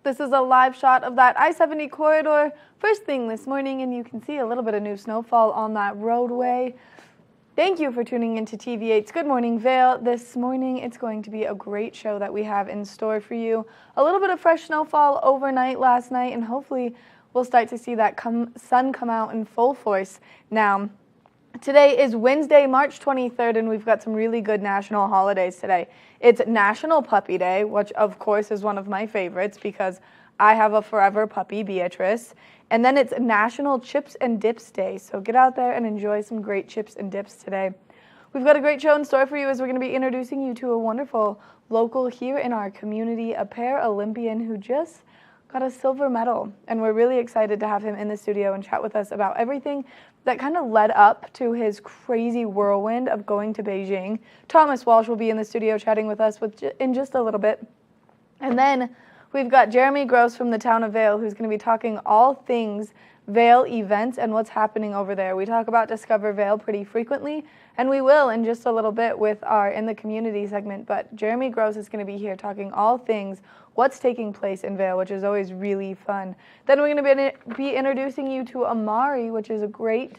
This is a live shot of that I-70 corridor first thing this morning, and you can see a little bit of new snowfall on that roadway. Thank you for tuning into TV8's Good Morning Vail. This morning, it's going to be a great show that we have in store for you. A little bit of fresh snowfall overnight last night, and hopefully we'll start to see that sun come out in full force now. Today is Wednesday, March 23rd, and we've got some really good national holidays today. It's National Puppy Day, which of course is one of my favorites because I have a forever puppy, Beatrice. And then it's National Chips and Dips Day, so get out there and enjoy some great chips and dips today. We've got a great show in store for you as we're going to be introducing you to a wonderful local here in our community, a para-Olympian who just got a silver medal, and we're really excited to have him in the studio and chat with us about everything that kind of led up to his crazy whirlwind of going to Beijing. Thomas Walsh will be in the studio chatting with us in just a little bit. And then we've got Jeremy Gross from the town of Vail, who's going to be talking all things Vail events and what's happening over there. We talk about Discover Vail pretty frequently, and we will in just a little bit with our In the Community segment, but Jeremy Gross is going to be here talking all things what's taking place in Vail, which is always really fun. Then we're going to be introducing you to Amari, which is a great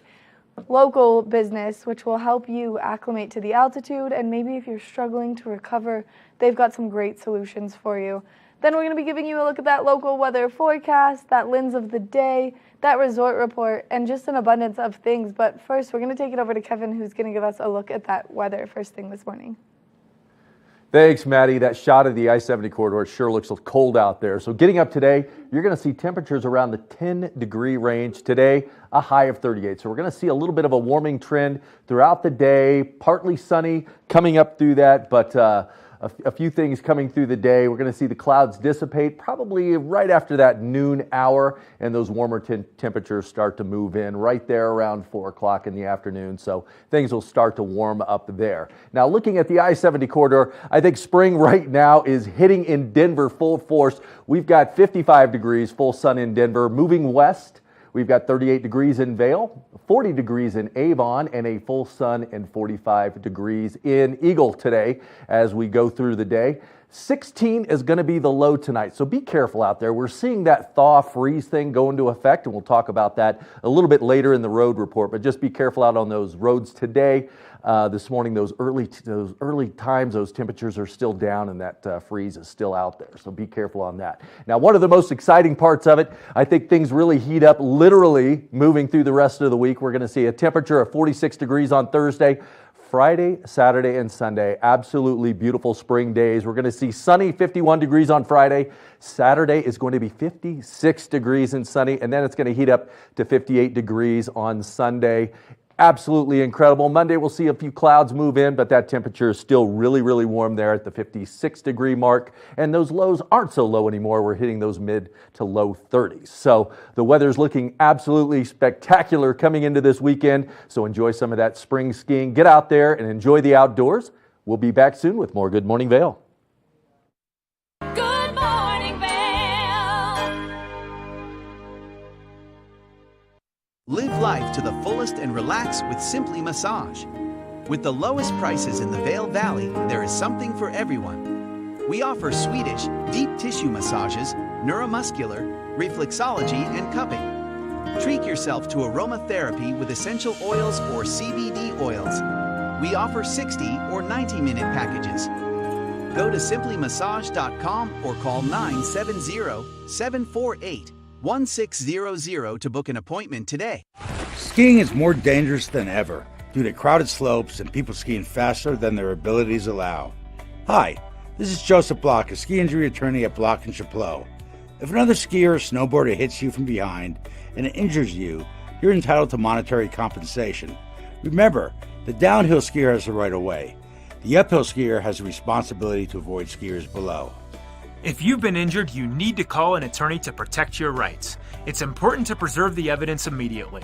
local business which will help you acclimate to the altitude, and maybe if you're struggling to recover, they've got some great solutions for you. Then we're going to be giving you a look at that local weather forecast, that lens of the day, that resort report, and just an abundance of things. But first, we're going to take it over to Kevin, who's going to give us a look at that weather first thing this morning. Thanks, Maddie. That shot of the I-70 corridor sure looks cold out there. So getting up today, you're going to see temperatures around the 10-degree range. Today, a high of 38. So we're going to see a little bit of a warming trend throughout the day, partly sunny coming up through that, but a few things coming through the day. We're going to see the clouds dissipate probably right after that noon hour, and those warmer temperatures start to move in right there around 4 o'clock in the afternoon. So things will start to warm up there. Now, looking at the I-70 corridor, I think spring right now is hitting in Denver full force. We've got 55 degrees, full sun in Denver. Moving west, we've got 38 degrees in Vail, 40 degrees in Avon, and a full sun and 45 degrees in Eagle today as we go through the day. 16 is going to be the low tonight, so be careful out there. We're seeing that thaw freeze thing go into effect, and we'll talk about that a little bit later in the road report, but just be careful out on those roads today. This morning, those early times, those temperatures are still down, and that freeze is still out there, so be careful on that. Now, one of the most exciting parts of it, I think things really heat up literally moving through the rest of the week. We're going to see a temperature of 46 degrees on Thursday. Friday, Saturday, and Sunday, absolutely beautiful spring days. We're going to see sunny 51 degrees on Friday. Saturday is going to be 56 degrees and sunny, and then it's going to heat up to 58 degrees on Sunday. Absolutely incredible. Monday, we'll see a few clouds move in, but that temperature is still really, really warm there at the 56-degree mark. And those lows aren't so low anymore. We're hitting those mid to low 30s. So the weather's looking absolutely spectacular coming into this weekend. So enjoy some of that spring skiing. Get out there and enjoy the outdoors. We'll be back soon with more Good Morning Vail. Live life to the fullest and relax with Simply Massage. With the lowest prices in the Vail Valley, there is something for everyone. We offer Swedish, deep tissue massages, neuromuscular, reflexology, and cupping. Treat yourself to aromatherapy with essential oils or CBD oils. We offer 60 or 90-minute packages. Go to simplymassage.com or call 970-748-1600 to book an appointment today. Skiing is more dangerous than ever due to crowded slopes and people skiing faster than their abilities allow. Hi, this is Joseph Block, a ski injury attorney at Block & Chaplot. If another skier or snowboarder hits you from behind and it injures you, you're entitled to monetary compensation. Remember, the downhill skier has the right of way. The uphill skier has a responsibility to avoid skiers below. If you've been injured, you need to call an attorney to protect your rights. It's important to preserve the evidence immediately.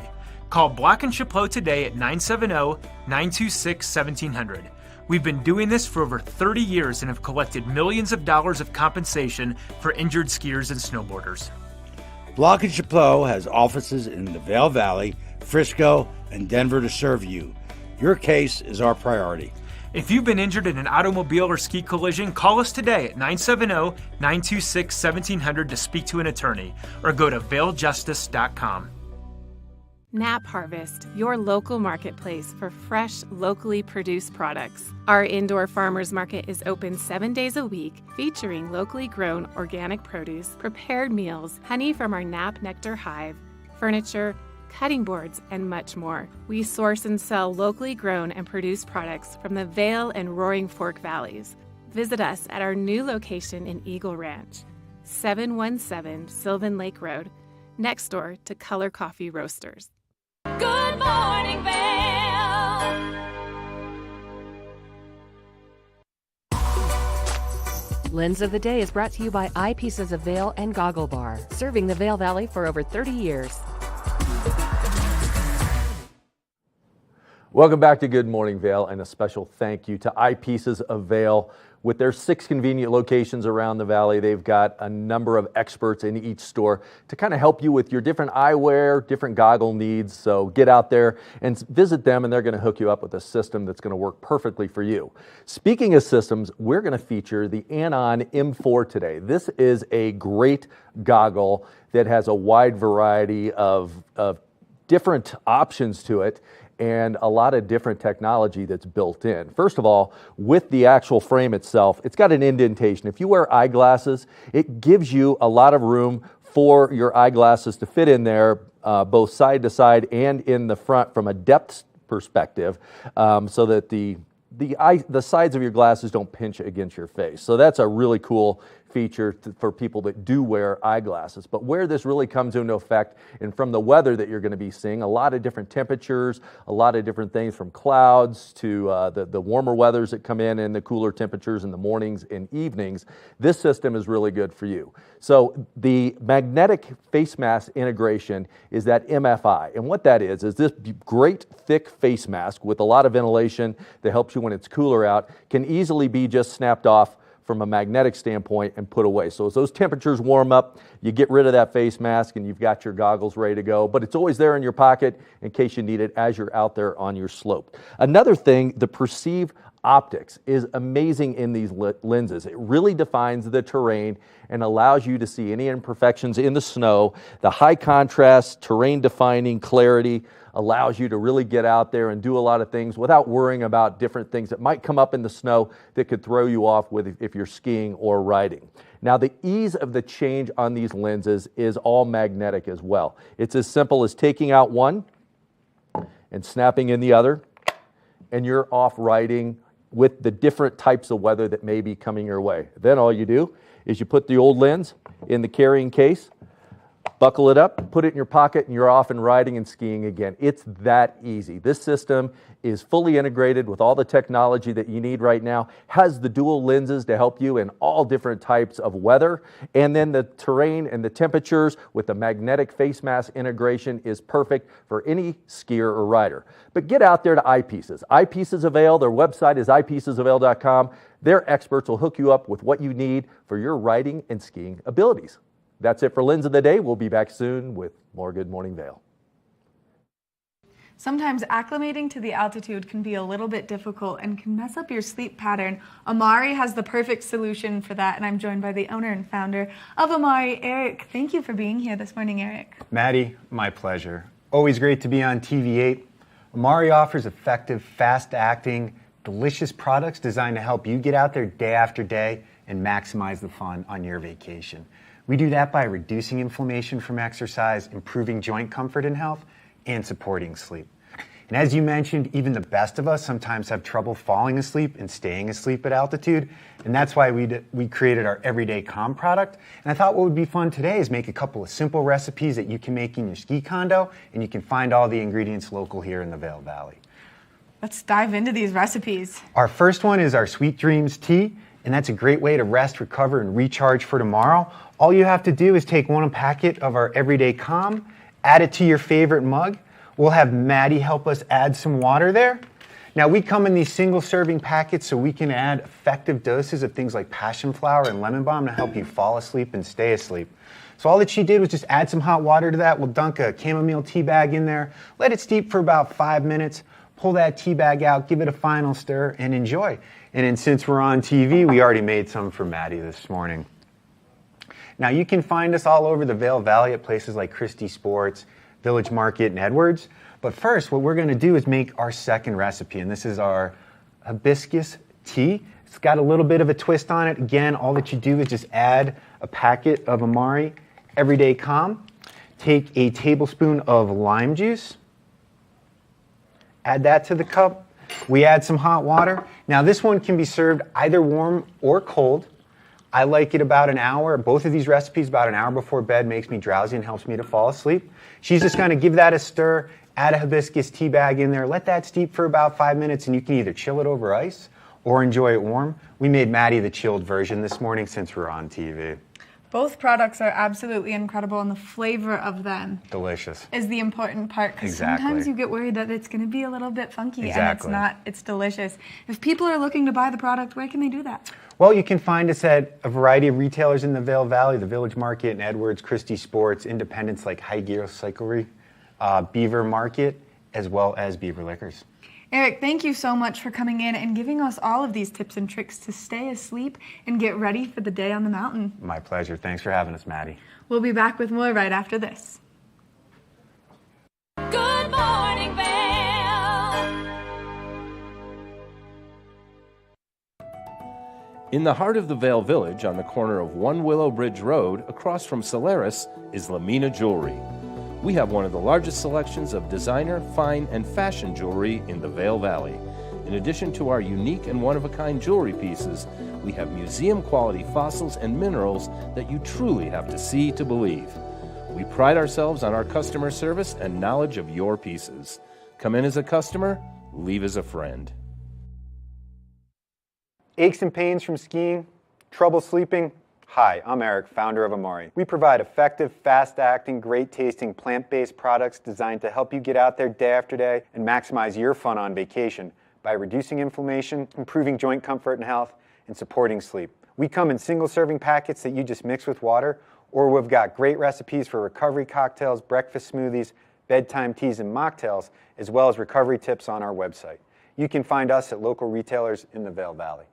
Call Block & Chaplot today at 970-926-1700. We've been doing this for over 30 years and have collected millions of dollars of compensation for injured skiers and snowboarders. Block & Chaplot has offices in the Vail Valley, Frisco, and Denver to serve you. Your case is our priority. If you've been injured in an automobile or ski collision, call us today at 970-926-1700 to speak to an attorney, or go to vailjustice.com. Nap Harvest, your local marketplace for fresh, locally produced products. Our indoor farmers market is open 7 days a week, featuring locally grown organic produce, prepared meals, honey from our Nap Nectar hive, furniture, cutting boards, and much more. We source and sell locally grown and produced products from the Vail and Roaring Fork valleys. Visit us at our new location in Eagle Ranch, 717 Sylvan Lake Road, next door to Color Coffee Roasters. Good morning, Vail. Lens of the Day is brought to you by Eyepieces of Vail and Goggle Bar, serving the Vail Valley for over 30 years. Welcome back to Good Morning Vail, and a special thank you to Eyepieces of Vail. With their 6 convenient locations around the valley, they've got a number of experts in each store to kind of help you with your different eyewear, different goggle needs. So get out there and visit them, and they're going to hook you up with a system that's going to work perfectly for you. Speaking of systems, we're going to feature the Anon M4 today. This is a great goggle that has a wide variety of different options to it, and a lot of different technology that's built in. First of all, with the actual frame itself, it's got an indentation. If you wear eyeglasses, it gives you a lot of room for your eyeglasses to fit in there, both side to side and in the front from a depth perspective, so that the sides of your glasses don't pinch against your face. So that's a really cool feature for people that do wear eyeglasses. But where this really comes into effect, and from the weather that you're going to be seeing, a lot of different temperatures, a lot of different things from clouds to the warmer weathers that come in and the cooler temperatures in the mornings and evenings, this system is really good for you. So the magnetic face mask integration is that MFI. And what that is this great thick face mask with a lot of ventilation that helps you when it's cooler out, can easily be just snapped off from a magnetic standpoint and put away. So as those temperatures warm up, you get rid of that face mask and you've got your goggles ready to go, but it's always there in your pocket in case you need it as you're out there on your slope. Another thing, the Perceive optics is amazing in these lenses. It really defines the terrain and allows you to see any imperfections in the snow. The high contrast, terrain defining clarity allows you to really get out there and do a lot of things without worrying about different things that might come up in the snow that could throw you off with if you're skiing or riding. Now, the ease of the change on these lenses is all magnetic as well. It's as simple as taking out one and snapping in the other, and you're off riding with the different types of weather that may be coming your way. Then all you do is you put the old lens in the carrying case, buckle it up, put it in your pocket, and you're off and riding and skiing again. It's that easy. This system is fully integrated with all the technology that you need right now, has the dual lenses to help you in all different types of weather, and then the terrain and the temperatures with the magnetic face mask integration is perfect for any skier or rider. But get out there to Eyepieces. Eyepieces of Vail, their website is eyepiecesofvail.com. Their experts will hook you up with what you need for your riding and skiing abilities. That's it for Lens of the Day. We'll be back soon with more Good Morning Vail. Sometimes acclimating to the altitude can be a little bit difficult and can mess up your sleep pattern. Amari has the perfect solution for that, and I'm joined by the owner and founder of Amari, Eric. Thank you for being here this morning, Eric. Maddie, my pleasure. Always great to be on TV8. Amari offers effective, fast-acting, delicious products designed to help you get out there day after day and maximize the fun on your vacation. We do that by reducing inflammation from exercise, improving joint comfort and health, and supporting sleep. And as you mentioned, even the best of us sometimes have trouble falling asleep and staying asleep at altitude, and that's why we created our Everyday Calm product. And I thought what would be fun today is make a couple of simple recipes that you can make in your ski condo, and you can find all the ingredients local here in the Vail Valley. Let's dive into these recipes. Our first one is our Sweet Dreams tea, and that's a great way to rest, recover, and recharge for tomorrow. All you have to do is take one packet of our Everyday Calm, add it to your favorite mug. We'll have Maddie help us add some water there. Now, we come in these single serving packets so we can add effective doses of things like passion flower and lemon balm to help you fall asleep and stay asleep. So all that she did was just add some hot water to that. We'll dunk a chamomile tea bag in there, let it steep for about 5 minutes, pull that tea bag out, give it a final stir, and enjoy. And then since we're on TV, we already made some for Maddie this morning. Now you can find us all over the Vail Valley at places like Christie Sports, Village Market, and Edwards. But first, what we're going to do is make our second recipe, and this is our Hibiscus Tea. It's got a little bit of a twist on it. Again, all that you do is just add a packet of Amari Everyday Calm. Take a tablespoon of lime juice. Add that to the cup. We add some hot water. Now this one can be served either warm or cold. I like it about an hour. Both of these recipes about an hour before bed makes me drowsy and helps me to fall asleep. She's just going to give that a stir, add a hibiscus tea bag in there, let that steep for about 5 minutes, and you can either chill it over ice or enjoy it warm. We made Maddie the chilled version this morning since we're on TV. Both products are absolutely incredible, and the flavor of them Delicious. is the important part, because Exactly. sometimes you get worried that it's going to be a little bit funky, and it's Exactly. not. It's delicious. If people are looking to buy the product, where can they do that? Well, you can find us at a variety of retailers in the Vail Valley, the Village Market in Edwards, Christie Sports, independents like High Gear Cyclery, Beaver Market, as well as Beaver Liquors. Eric, thank you so much for coming in and giving us all of these tips and tricks to stay asleep and get ready for the day on the mountain. My pleasure. Thanks for having us, Maddie. We'll be back with more right after this. Good morning, Vail. In the heart of the Vail Village, on the corner of One Willow Bridge Road, across from Solaris, is Lamina Jewelry. We have one of the largest selections of designer, fine, and fashion jewelry in the Vail Valley. In addition to our unique and one-of-a-kind jewelry pieces, we have museum-quality fossils and minerals that you truly have to see to believe. We pride ourselves on our customer service and knowledge of your pieces. Come in as a customer, leave as a friend. Aches and pains from skiing? Trouble sleeping? Hi, I'm Eric, founder of Amari. We provide effective, fast-acting, great-tasting, plant-based products designed to help you get out there day after day and maximize your fun on vacation by reducing inflammation, improving joint comfort and health, and supporting sleep. We come in single-serving packets that you just mix with water, or we've got great recipes for recovery cocktails, breakfast smoothies, bedtime teas, and mocktails, as well as recovery tips on our website. You can find us at local retailers in the Vail Valley.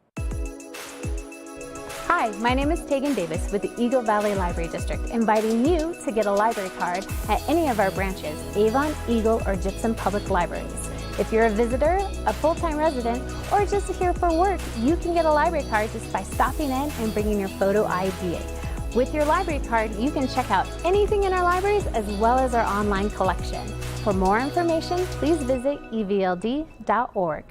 Hi, my name is Tegan Davis with the Eagle Valley Library District, inviting you to get a library card at any of our branches, Avon, Eagle, or Gypsum Public Libraries. If you're a visitor, a full-time resident, or just here for work, you can get a library card just by stopping in and bringing your photo ID. With your library card, you can check out anything in our libraries as well as our online collection. For more information, please visit evld.org.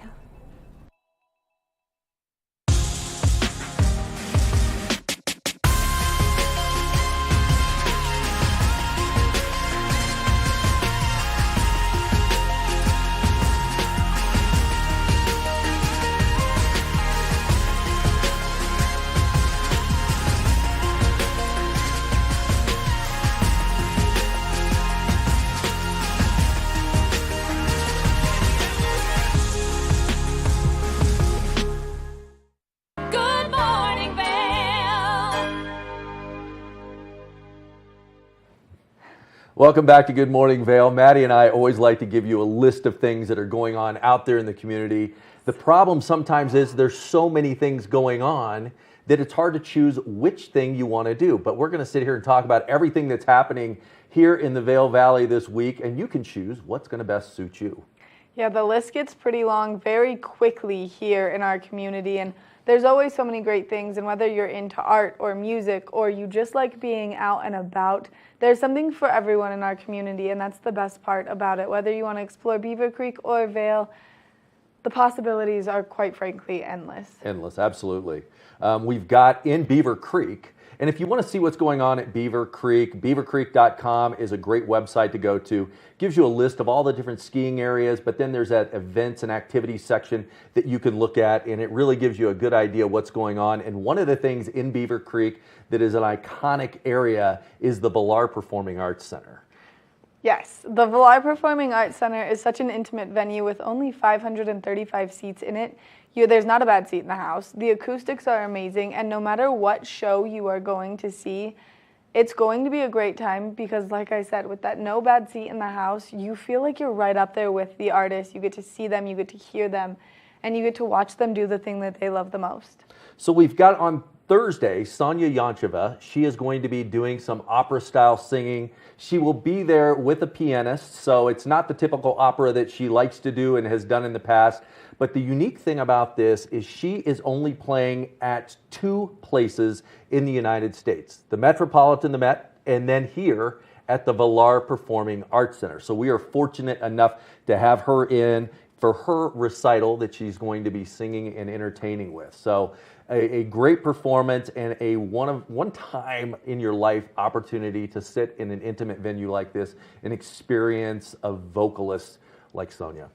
Good morning, Vail. Welcome back to Good Morning Vail. Maddie and I always like to give you a list of things that are going on out there in the community. The problem sometimes is there's so many things going on that it's hard to choose which thing you want to do. But we're going to sit here and talk about everything that's happening here in the Vail Valley this week, and you can choose what's going to best suit you. Yeah, the list gets pretty long very quickly here in our community, and there's always so many great things, and whether you're into art or music or you just like being out and about, there's something for everyone in our community, and that's the best part about it. Whether you want to explore Beaver Creek or Vail, the possibilities are quite frankly endless. Endless, absolutely. We've got in Beaver Creek, and if you want to see what's going on at Beaver Creek, beavercreek.com is a great website to go to. Gives you a list of all the different skiing areas, but then there's that events and activities section that you can look at, and it really gives you a good idea what's going on. And one of the things in Beaver Creek that is an iconic area is the Villar Performing Arts Center. Yes, the Villar Performing Arts Center is such an intimate venue with only 535 seats in it. There's not a bad seat in the house. The acoustics are amazing, and no matter what show you are going to see, It's going to be a great time because, like I said, with that no bad seat in the house, you feel like you're right up there with the artists. You get to see them, you get to hear them, and you get to watch them do the thing that they love the most. So we've got on Thursday, Sonia Yancheva. She is going to be doing some opera-style singing. She will be there with a pianist, so it's not the typical opera that she likes to do and has done in the past. But the unique thing about this is she is only playing at 2 places in the United States. The Metropolitan, the Met, and then here at the Vail Performing Arts Center. So we are fortunate enough to have her in for her recital that she's going to be singing and entertaining with. So a great performance and a one time in your life opportunity to sit in an intimate venue like this and experience a vocalist like Sonia.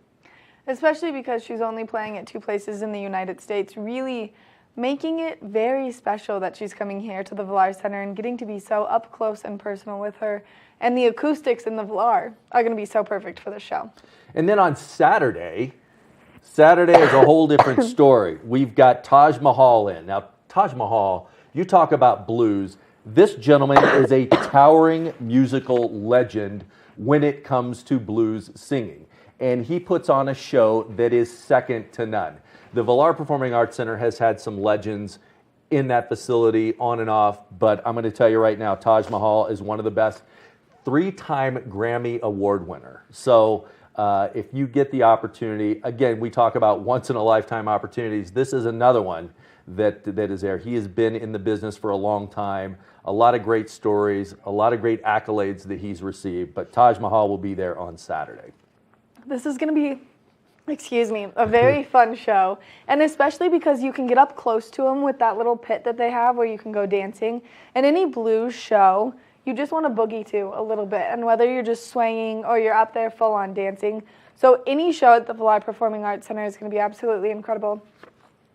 Especially because she's only playing at 2 places in the United States, really making it very special that she's coming here to the Vail Center and getting to be so up close and personal with her. And the acoustics in the Vail are going to be so perfect for the show. And then on Saturday is a whole different story. We've got Taj Mahal in. Now, Taj Mahal, you talk about blues. This gentleman is a towering musical legend when it comes to blues singing. And he puts on a show that is second to none. The Vail Performing Arts Center has had some legends in that facility on and off, but I'm going to tell you right now, Taj Mahal is one of the best. 3-time Grammy Award winner. So if you get the opportunity, again, we talk about once-in-a-lifetime opportunities. This is another one that is there. He has been in the business for a long time. A lot of great stories, a lot of great accolades that he's received. But Taj Mahal will be there on Saturday. This is going to be, a very fun show. And especially because you can get up close to him with that little pit that they have where you can go dancing. And any blues show, you just want to boogie to a little bit. And whether you're just swinging or you're up there full on dancing. So any show at the Vail Performing Arts Center is going to be absolutely incredible.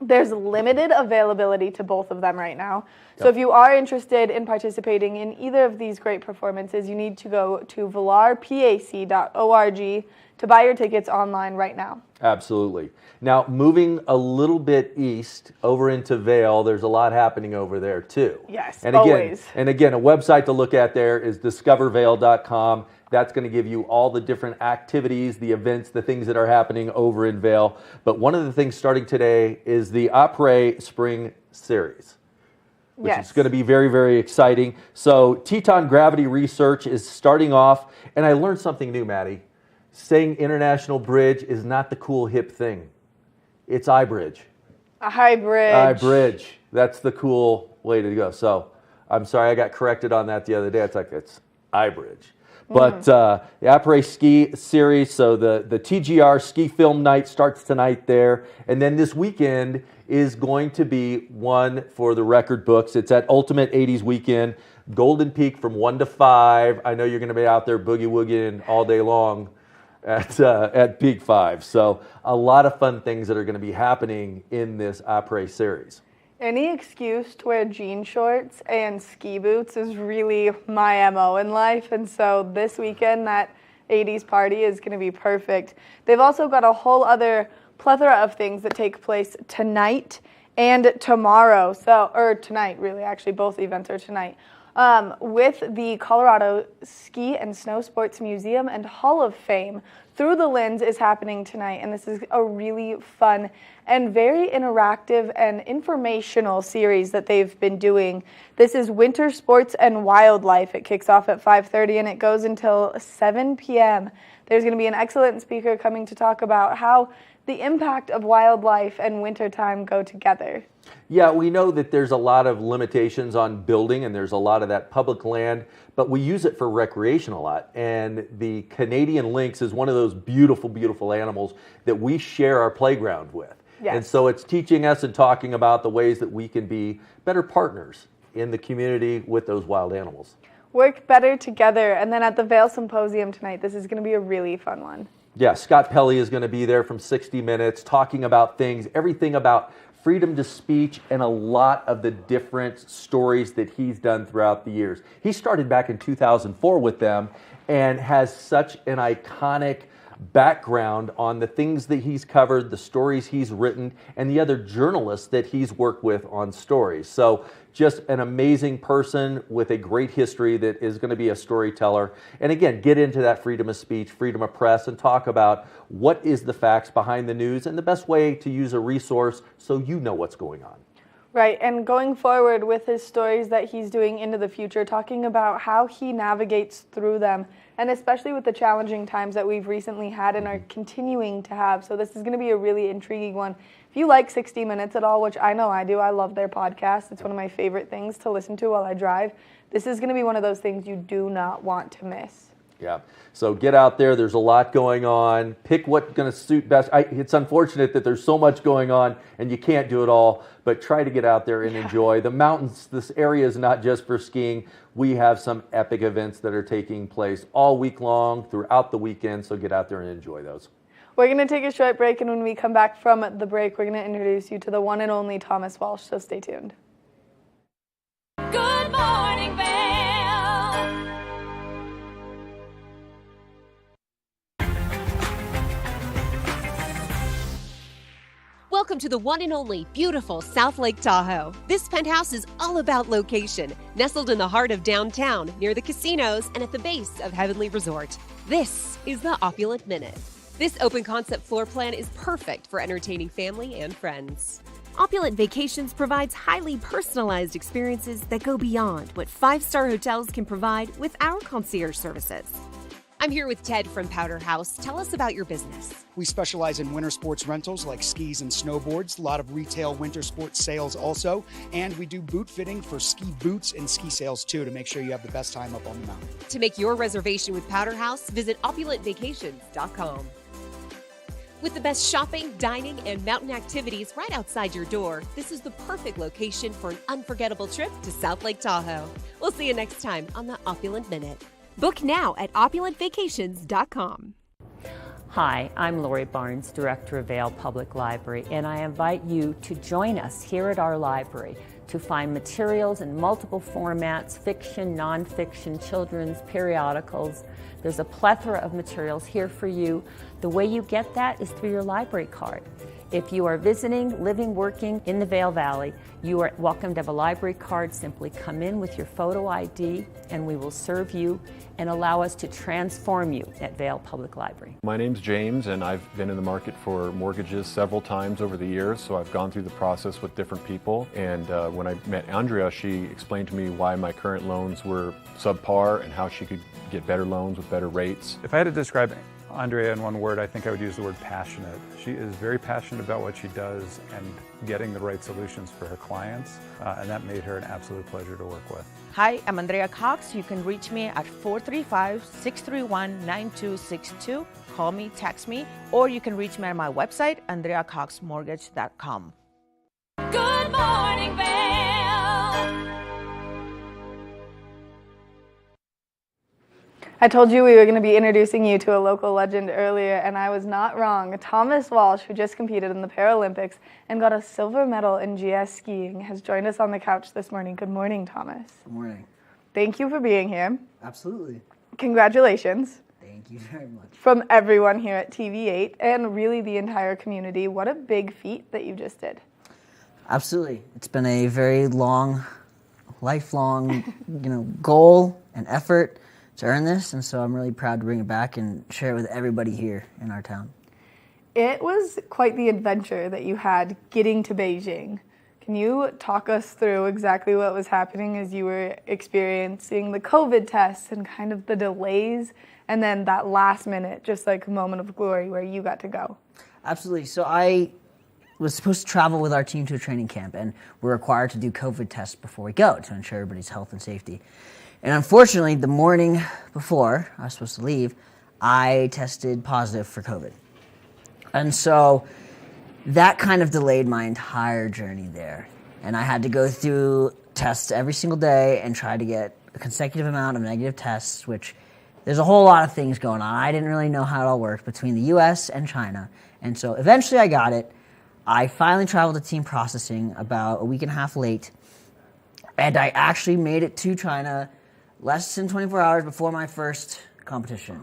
There's limited availability to both of them right now. So if you are interested in participating in either of these great performances, you need to go to valarpac.org to buy your tickets online right now. Absolutely. Now, moving a little bit east over into Vail, there's a lot happening over there too. Yes, and always. And again, a website to look at there is discovervail.com. That's going to give you all the different activities, the events, the things that are happening over in Vail. But one of the things starting today is the Après Spring Series, which is going to be very, very exciting. So Teton Gravity Research is starting off, and I learned something new, Maddie. Saying International Bridge is not the cool, hip thing. It's iBridge. iBridge. That's the cool way to go. So I'm sorry I got corrected on that the other day. It's iBridge. But the Après Ski Series, so the TGR Ski Film Night starts tonight there. And then this weekend is going to be one for the record books. It's at Ultimate 80s Weekend, Golden Peak from 1 to 5. I know you're going to be out there boogie-woogieing all day long at Peak 5. So a lot of fun things that are going to be happening in this Après Series. Any excuse to wear jean shorts and ski boots is really my MO in life. And so this weekend, that 80s party is going to be perfect. They've also got a whole other plethora of things that take place tonight and tomorrow. Or tonight, really. Actually, both events are tonight. With the Colorado Ski and Snow Sports Museum and Hall of Fame. Through the Lens is happening tonight, and this is a really fun and very interactive and informational series that they've been doing. This is Winter Sports and Wildlife. It kicks off at 5:30 and it goes until 7 p.m. There's going to be an excellent speaker coming to talk about how the impact of wildlife and wintertime go together. Yeah, we know that there's a lot of limitations on building and there's a lot of that public land, but we use it for recreation a lot. And the Canadian lynx is one of those beautiful, beautiful animals that we share our playground with. Yes. And so it's teaching us and talking about the ways that we can be better partners in the community with those wild animals. Work better together. And then at the Vail Symposium tonight, this is going to be a really fun one. Yeah, Scott Pelley is going to be there from 60 Minutes talking about things, everything about freedom to speech and a lot of the different stories that he's done throughout the years. He started back in 2004 with them and has such an iconic background on the things that he's covered, the stories he's written, and the other journalists that he's worked with on stories. So just an amazing person with a great history that is going to be a storyteller. And again, get into that freedom of speech, freedom of press, and talk about what is the facts behind the news and the best way to use a resource so you know what's going on. Right, and going forward with his stories that he's doing into the future, talking about how he navigates through them, and especially with the challenging times that we've recently had and are continuing to have. So this is going to be a really intriguing one. If you like 60 Minutes at all, which I know I do, I love their podcast. It's one of my favorite things to listen to while I drive. This is going to be one of those things you do not want to miss. Yeah. So get out there. There's a lot going on. Pick what's going to suit best. It's unfortunate that there's so much going on and you can't do it all, but try to get out there and enjoy. The mountains, this area is not just for skiing. We have some epic events that are taking place all week long throughout the weekend, so get out there and enjoy those. We're going to take a short break, and when we come back from the break, we're going to introduce you to the one and only Thomas Walsh, so stay tuned. Good morning, Vail. Welcome to the one and only beautiful South Lake Tahoe. This penthouse is all about location, nestled in the heart of downtown, near the casinos and at the base of Heavenly Resort. This is the Opulent Minute. This open concept floor plan is perfect for entertaining family and friends. Opulent Vacations provides highly personalized experiences that go beyond what five-star hotels can provide with our concierge services. I'm here with Ted from Powder House. Tell us about your business. We specialize in winter sports rentals like skis and snowboards, a lot of retail winter sports sales also, and we do boot fitting for ski boots and ski sales too to make sure you have the best time up on the mountain. To make your reservation with Powder House, visit opulentvacations.com. With the best shopping, dining, and mountain activities right outside your door, this is the perfect location for an unforgettable trip to South Lake Tahoe. We'll see you next time on the Opulent Minute. Book now at opulentvacations.com. Hi, I'm Lori Barnes, Director of Vail Public Library, and I invite you to join us here at our library to find materials in multiple formats, fiction, nonfiction, children's, periodicals. There's a plethora of materials here for you. The way you get that is through your library card. If you are visiting, living, working in the Vail Valley, you are welcome to have a library card. Simply come in with your photo ID and we will serve you and allow us to transform you at Vail Public Library. My name's James and I've been in the market for mortgages several times over the years, so I've gone through the process with different people, and when I met Andrea, she explained to me why my current loans were subpar and how she could get better loans with better rates. If I had to describe Andrea in one word, I think I would use the word passionate. She is very passionate about what she does and getting the right solutions for her clients, and that made her an absolute pleasure to work with. Hi, I'm Andrea Cox. You can reach me at 435-631-9262. Call me, text me, or you can reach me at my website, andreacoxmortgage.com. Good morning, Vail. I told you we were going to be introducing you to a local legend earlier, and I was not wrong. Thomas Walsh, who just competed in the Paralympics and got a silver medal in GS skiing, has joined us on the couch this morning. Good morning, Thomas. Good morning. Thank you for being here. Absolutely. Congratulations. Thank you very much. From everyone here at TV8 and really the entire community, what a big feat that you just did. Absolutely. It's been a very lifelong, goal and effort to earn this, and so I'm really proud to bring it back and share it with everybody here in our town. It was quite the adventure that you had getting to Beijing. Can you talk us through exactly what was happening as you were experiencing the COVID tests and kind of the delays, and then that last minute, just like moment of glory where you got to go? Absolutely. So I was supposed to travel with our team to a training camp, and we're required to do COVID tests before we go to ensure everybody's health and safety. And unfortunately, the morning before I was supposed to leave, I tested positive for COVID. And so that kind of delayed my entire journey there. And I had to go through tests every single day and try to get a consecutive amount of negative tests, which there's a whole lot of things going on. I didn't really know how it all worked between the US and China. And so eventually I got it. I finally traveled to team processing about a week and a half late. And I actually made it to China less than 24 hours before my first competition.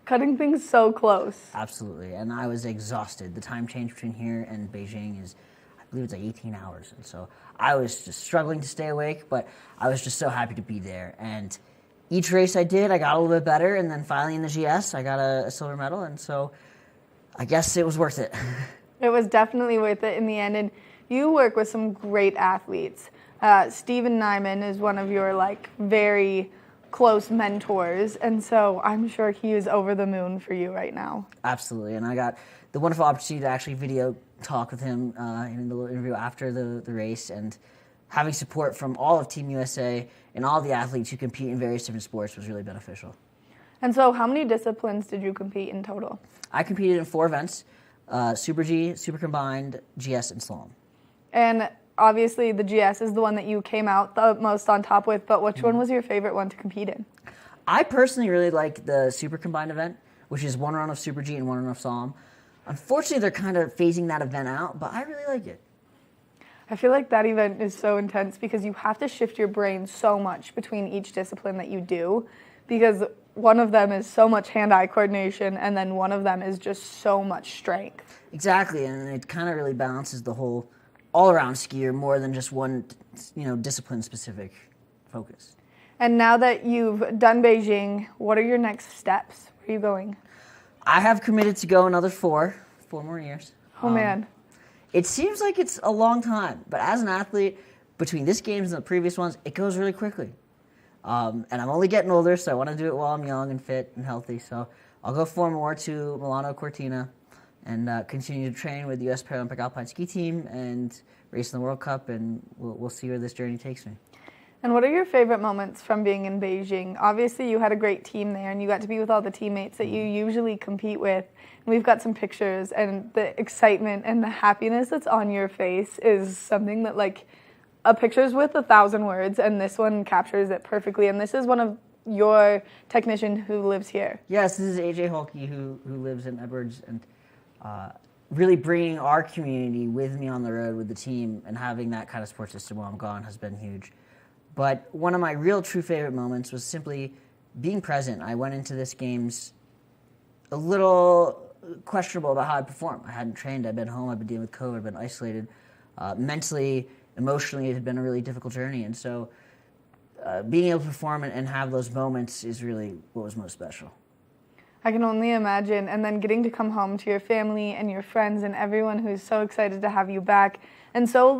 Cutting things so close. Absolutely, and I was exhausted. The time change between here and Beijing is, I believe it's like 18 hours, and so I was just struggling to stay awake, but I was just so happy to be there. And each race I did, I got a little bit better, and then finally in the GS, I got a silver medal, and so I guess it was worth it. It was definitely worth it in the end, and you work with some great athletes. Steven Nyman is one of your very close mentors, and so I'm sure he is over the moon for you right now. Absolutely, and I got the wonderful opportunity to actually video talk with him in the little interview after the race, and having support from all of Team USA and all the athletes who compete in various different sports was really beneficial. And so how many disciplines did you compete in total? I competed in 4 events, Super G, Super Combined, GS, and Slalom. And obviously the GS is the one that you came out the most on top with, but which one was your favorite one to compete in? I personally really like the Super Combined event, which is 1 run of Super G and 1 run of Slalom. Unfortunately, they're kind of phasing that event out, but I really like it. I feel like that event is so intense because you have to shift your brain so much between each discipline that you do, because one of them is so much hand-eye coordination, and then one of them is just so much strength. Exactly, and it kind of really balances the whole all-around skier more than just one, discipline-specific focus. And now that you've done Beijing, what are your next steps? Where are you going? I have committed to go another 4 more years. Oh, man. It seems like it's a long time, but as an athlete, between this games and the previous ones, it goes really quickly. And I'm only getting older, so I want to do it while I'm young and fit and healthy. So I'll go 4 more to Milano Cortina and continue to train with the U.S. Paralympic Alpine Ski Team and race in the World Cup, and we'll see where this journey takes me. And what are your favorite moments from being in Beijing? Obviously, you had a great team there, and you got to be with all the teammates that you usually compete with. And we've got some pictures, and the excitement and the happiness that's on your face is something that, a picture's worth 1,000 words, and this one captures it perfectly. And this is one of your technician who lives here. Yes, this is AJ Holke, who lives in Edwards, and really bringing our community with me on the road with the team and having that kind of support system while I'm gone has been huge. But one of my real true favorite moments was simply being present. I went into this games a little questionable about how I performed. I hadn't trained, I'd been home, I'd been dealing with COVID, I'd been isolated. Mentally, emotionally, it had been a really difficult journey, and so being able to perform and have those moments is really what was most special. I can only imagine, and then getting to come home to your family and your friends and everyone who's so excited to have you back and so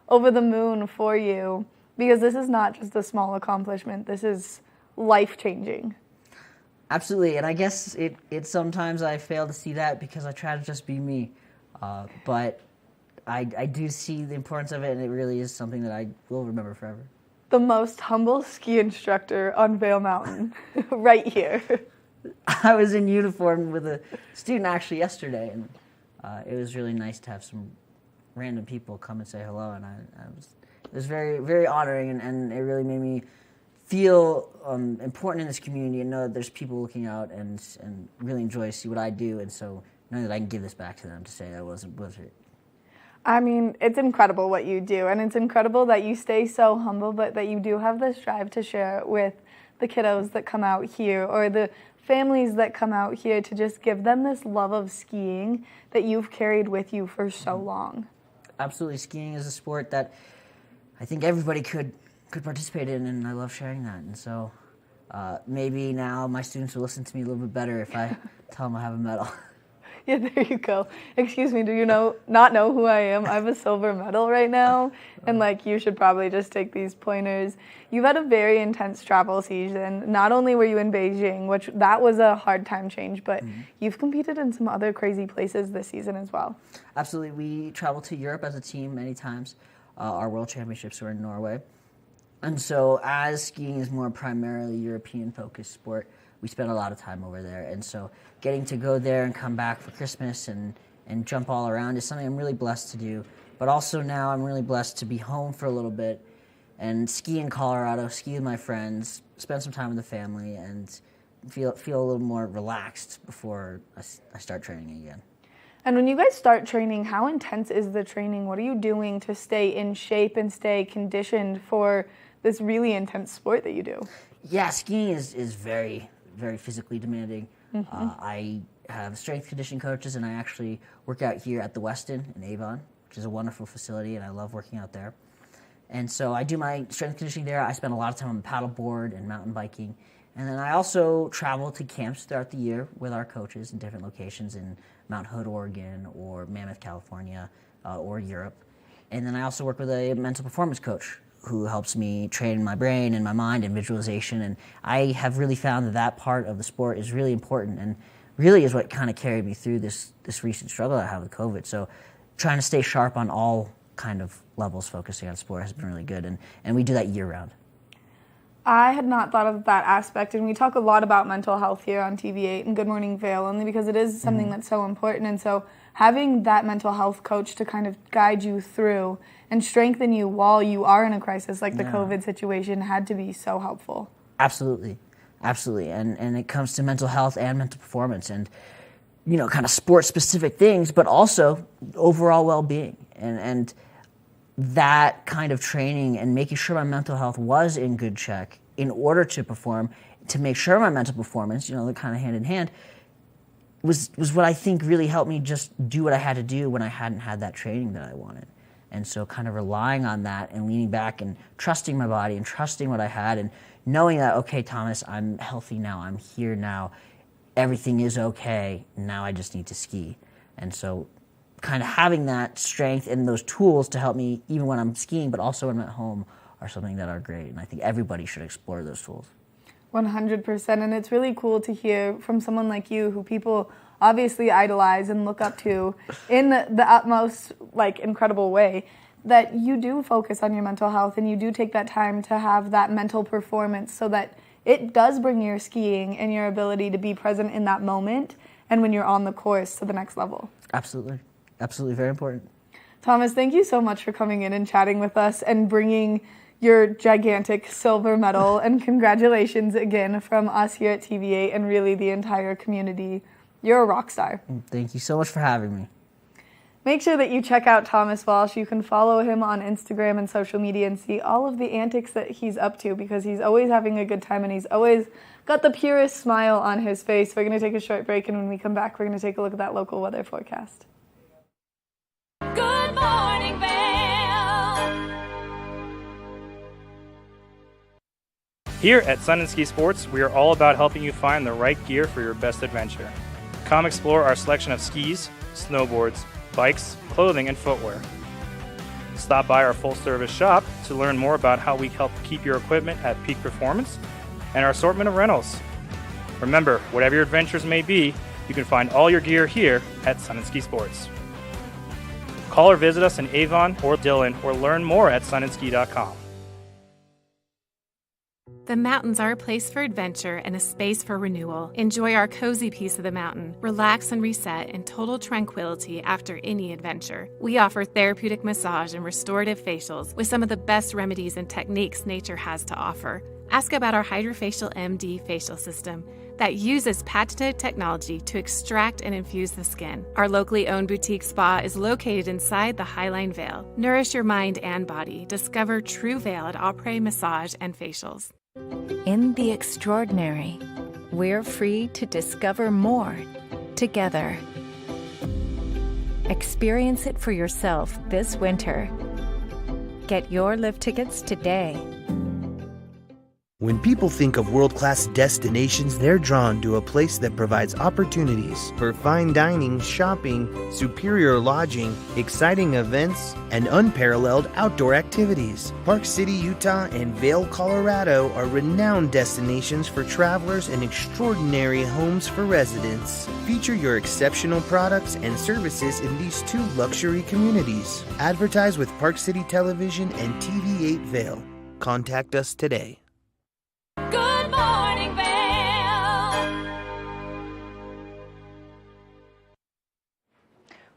over the moon for you, because this is not just a small accomplishment, this is life-changing. Absolutely, and I guess it sometimes I fail to see that because I try to just be me, but I do see the importance of it, and it really is something that I will remember forever. The most humble ski instructor on Vail Mountain, right here. I was in uniform with a student actually yesterday, and it was really nice to have some random people come and say hello, and it was very, very honoring, and it really made me feel important in this community and know that there's people looking out and really enjoy to see what I do, and so know that I can give this back to them to say I wasn't it. I mean, it's incredible what you do, and it's incredible that you stay so humble, but that you do have this drive to share it with the kiddos that come out here or the families that come out here, to just give them this love of skiing that you've carried with you for so long. Absolutely. Skiing is a sport that I think everybody could participate in, and I love sharing that. And so maybe now my students will listen to me a little bit better if I tell them I have a medal. Yeah, there you go. Excuse me, do you not know who I am? I have a silver medal right now, and you should probably just take these pointers. You've had a very intense travel season. Not only were you in Beijing, which that was a hard time change, but you've competed in some other crazy places this season as well. Absolutely. We traveled to Europe as a team many times. Our World Championships were in Norway. And so as skiing is more primarily European-focused sport, we spent a lot of time over there. And so getting to go there and come back for Christmas and jump all around is something I'm really blessed to do. But also now I'm really blessed to be home for a little bit and ski in Colorado, ski with my friends, spend some time with the family, and feel a little more relaxed before I start training again. And when you guys start training, how intense is the training? What are you doing to stay in shape and stay conditioned for this really intense sport that you do? Yeah, skiing is very, very physically demanding. I have strength conditioning coaches, and I actually work out here at the Westin in Avon, which is a wonderful facility, and I love working out there. And so I do my strength conditioning there. I spend a lot of time on the paddleboard and mountain biking. And then I also travel to camps throughout the year with our coaches in different locations in Mount Hood, Oregon, or Mammoth, California, or Europe. And then I also work with a mental performance coach who helps me train my brain and my mind and visualization. And I have really found that that part of the sport is really important and really is what kind of carried me through this recent struggle I have with COVID. So trying to stay sharp on all kind of levels, focusing on sport, has been really good. And we do that year round. I had not thought of that aspect, and we talk a lot about mental health here on TV8 and Good Morning Vail, only because it is something that's so important. And so having that mental health coach to kind of guide you through and strengthen you while you are in a crisis like the COVID situation had to be so helpful. Absolutely. Absolutely. And it comes to mental health and mental performance and, you know, kind of sport-specific things, but also overall well-being. And that kind of training and making sure my mental health was in good check in order to perform, to make sure my mental performance, you know, they're kind of hand in hand, was what I think really helped me just do what I had to do when I hadn't had that training that I wanted. And so kind of relying on that and leaning back and trusting my body and trusting what I had and knowing that, okay, Thomas, I'm healthy now, I'm here now, everything is okay, now I just need to ski. And so kind of having that strength and those tools to help me even when I'm skiing, but also when I'm at home, are something that are great. And I think everybody should explore those tools. 100%. And it's really cool to hear from someone like you who people obviously idolize and look up to in the utmost, like, incredible way, that you do focus on your mental health and you do take that time to have that mental performance so that it does bring your skiing and your ability to be present in that moment and when you're on the course to the next level. Absolutely. Absolutely. Very important. Thomas, thank you so much for coming in and chatting with us and bringing your gigantic silver medal. And congratulations again from us here at TV8 and really the entire community. You're a rock star. Thank you so much for having me. Make sure that you check out Thomas Walsh. You can follow him on Instagram and social media and see all of the antics that he's up to because he's always having a good time and he's always got the purest smile on his face. We're going to take a short break, and when we come back, we're going to take a look at that local weather forecast. Good morning, Vail. Here at Sun and Ski Sports, we are all about helping you find the right gear for your best adventure. Come explore our selection of skis, snowboards, bikes, clothing, and footwear. Stop by our full-service shop to learn more about how we help keep your equipment at peak performance and our assortment of rentals. Remember, whatever your adventures may be, you can find all your gear here at Sun and Ski Sports. Call or visit us in Avon or Dillon or learn more at sunandski.com. The mountains are a place for adventure and a space for renewal. Enjoy our cozy piece of the mountain. Relax and reset in total tranquility after any adventure. We offer therapeutic massage and restorative facials with some of the best remedies and techniques nature has to offer. Ask about our Hydrofacial MD facial system that uses patented technology to extract and infuse the skin. Our locally owned boutique spa is located inside the Highline Vail. Nourish your mind and body. Discover true Vail at Après Massage and Facials. In the extraordinary, we're free to discover more together. Experience it for yourself this winter. Get your lift tickets today. When people think of world-class destinations, they're drawn to a place that provides opportunities for fine dining, shopping, superior lodging, exciting events, and unparalleled outdoor activities. Park City, Utah, and Vail, Colorado are renowned destinations for travelers and extraordinary homes for residents. Feature your exceptional products and services in these two luxury communities. Advertise with Park City Television and TV8 Vail. Contact us today. Good morning, Vail.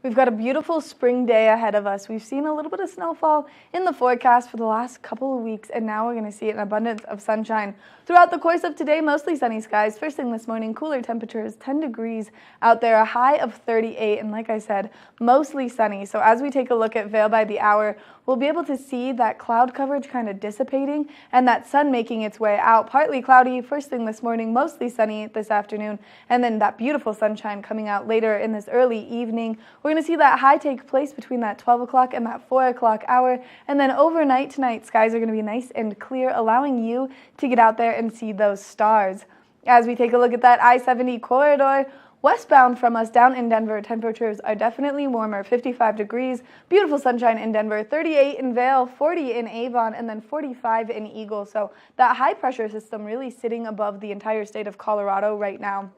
We've got a beautiful spring day ahead of us. We've seen a little bit of snowfall in the forecast for the last couple of weeks, and now we're going to see an abundance of sunshine. Throughout the course of today, mostly sunny skies. First thing this morning, cooler temperatures, 10 degrees out there, a high of 38, and like I said, mostly sunny. So as we take a look at Vail by the hour, we'll be able to see that cloud coverage kind of dissipating and that sun making its way out. Partly cloudy first thing this morning, mostly sunny this afternoon, and then that beautiful sunshine coming out later in this early evening. We're going to see that high take place between that 12 o'clock and that 4 o'clock hour, and then overnight tonight, skies are going to be nice and clear, allowing you to get out there and see those stars. As we take a look at that I-70 corridor, westbound from us down in Denver, temperatures are definitely warmer, 55 degrees, beautiful sunshine in Denver, 38 in Vail, 40 in Avon, and then 45 in Eagle. So that high pressure system really sitting above the entire state of Colorado right now.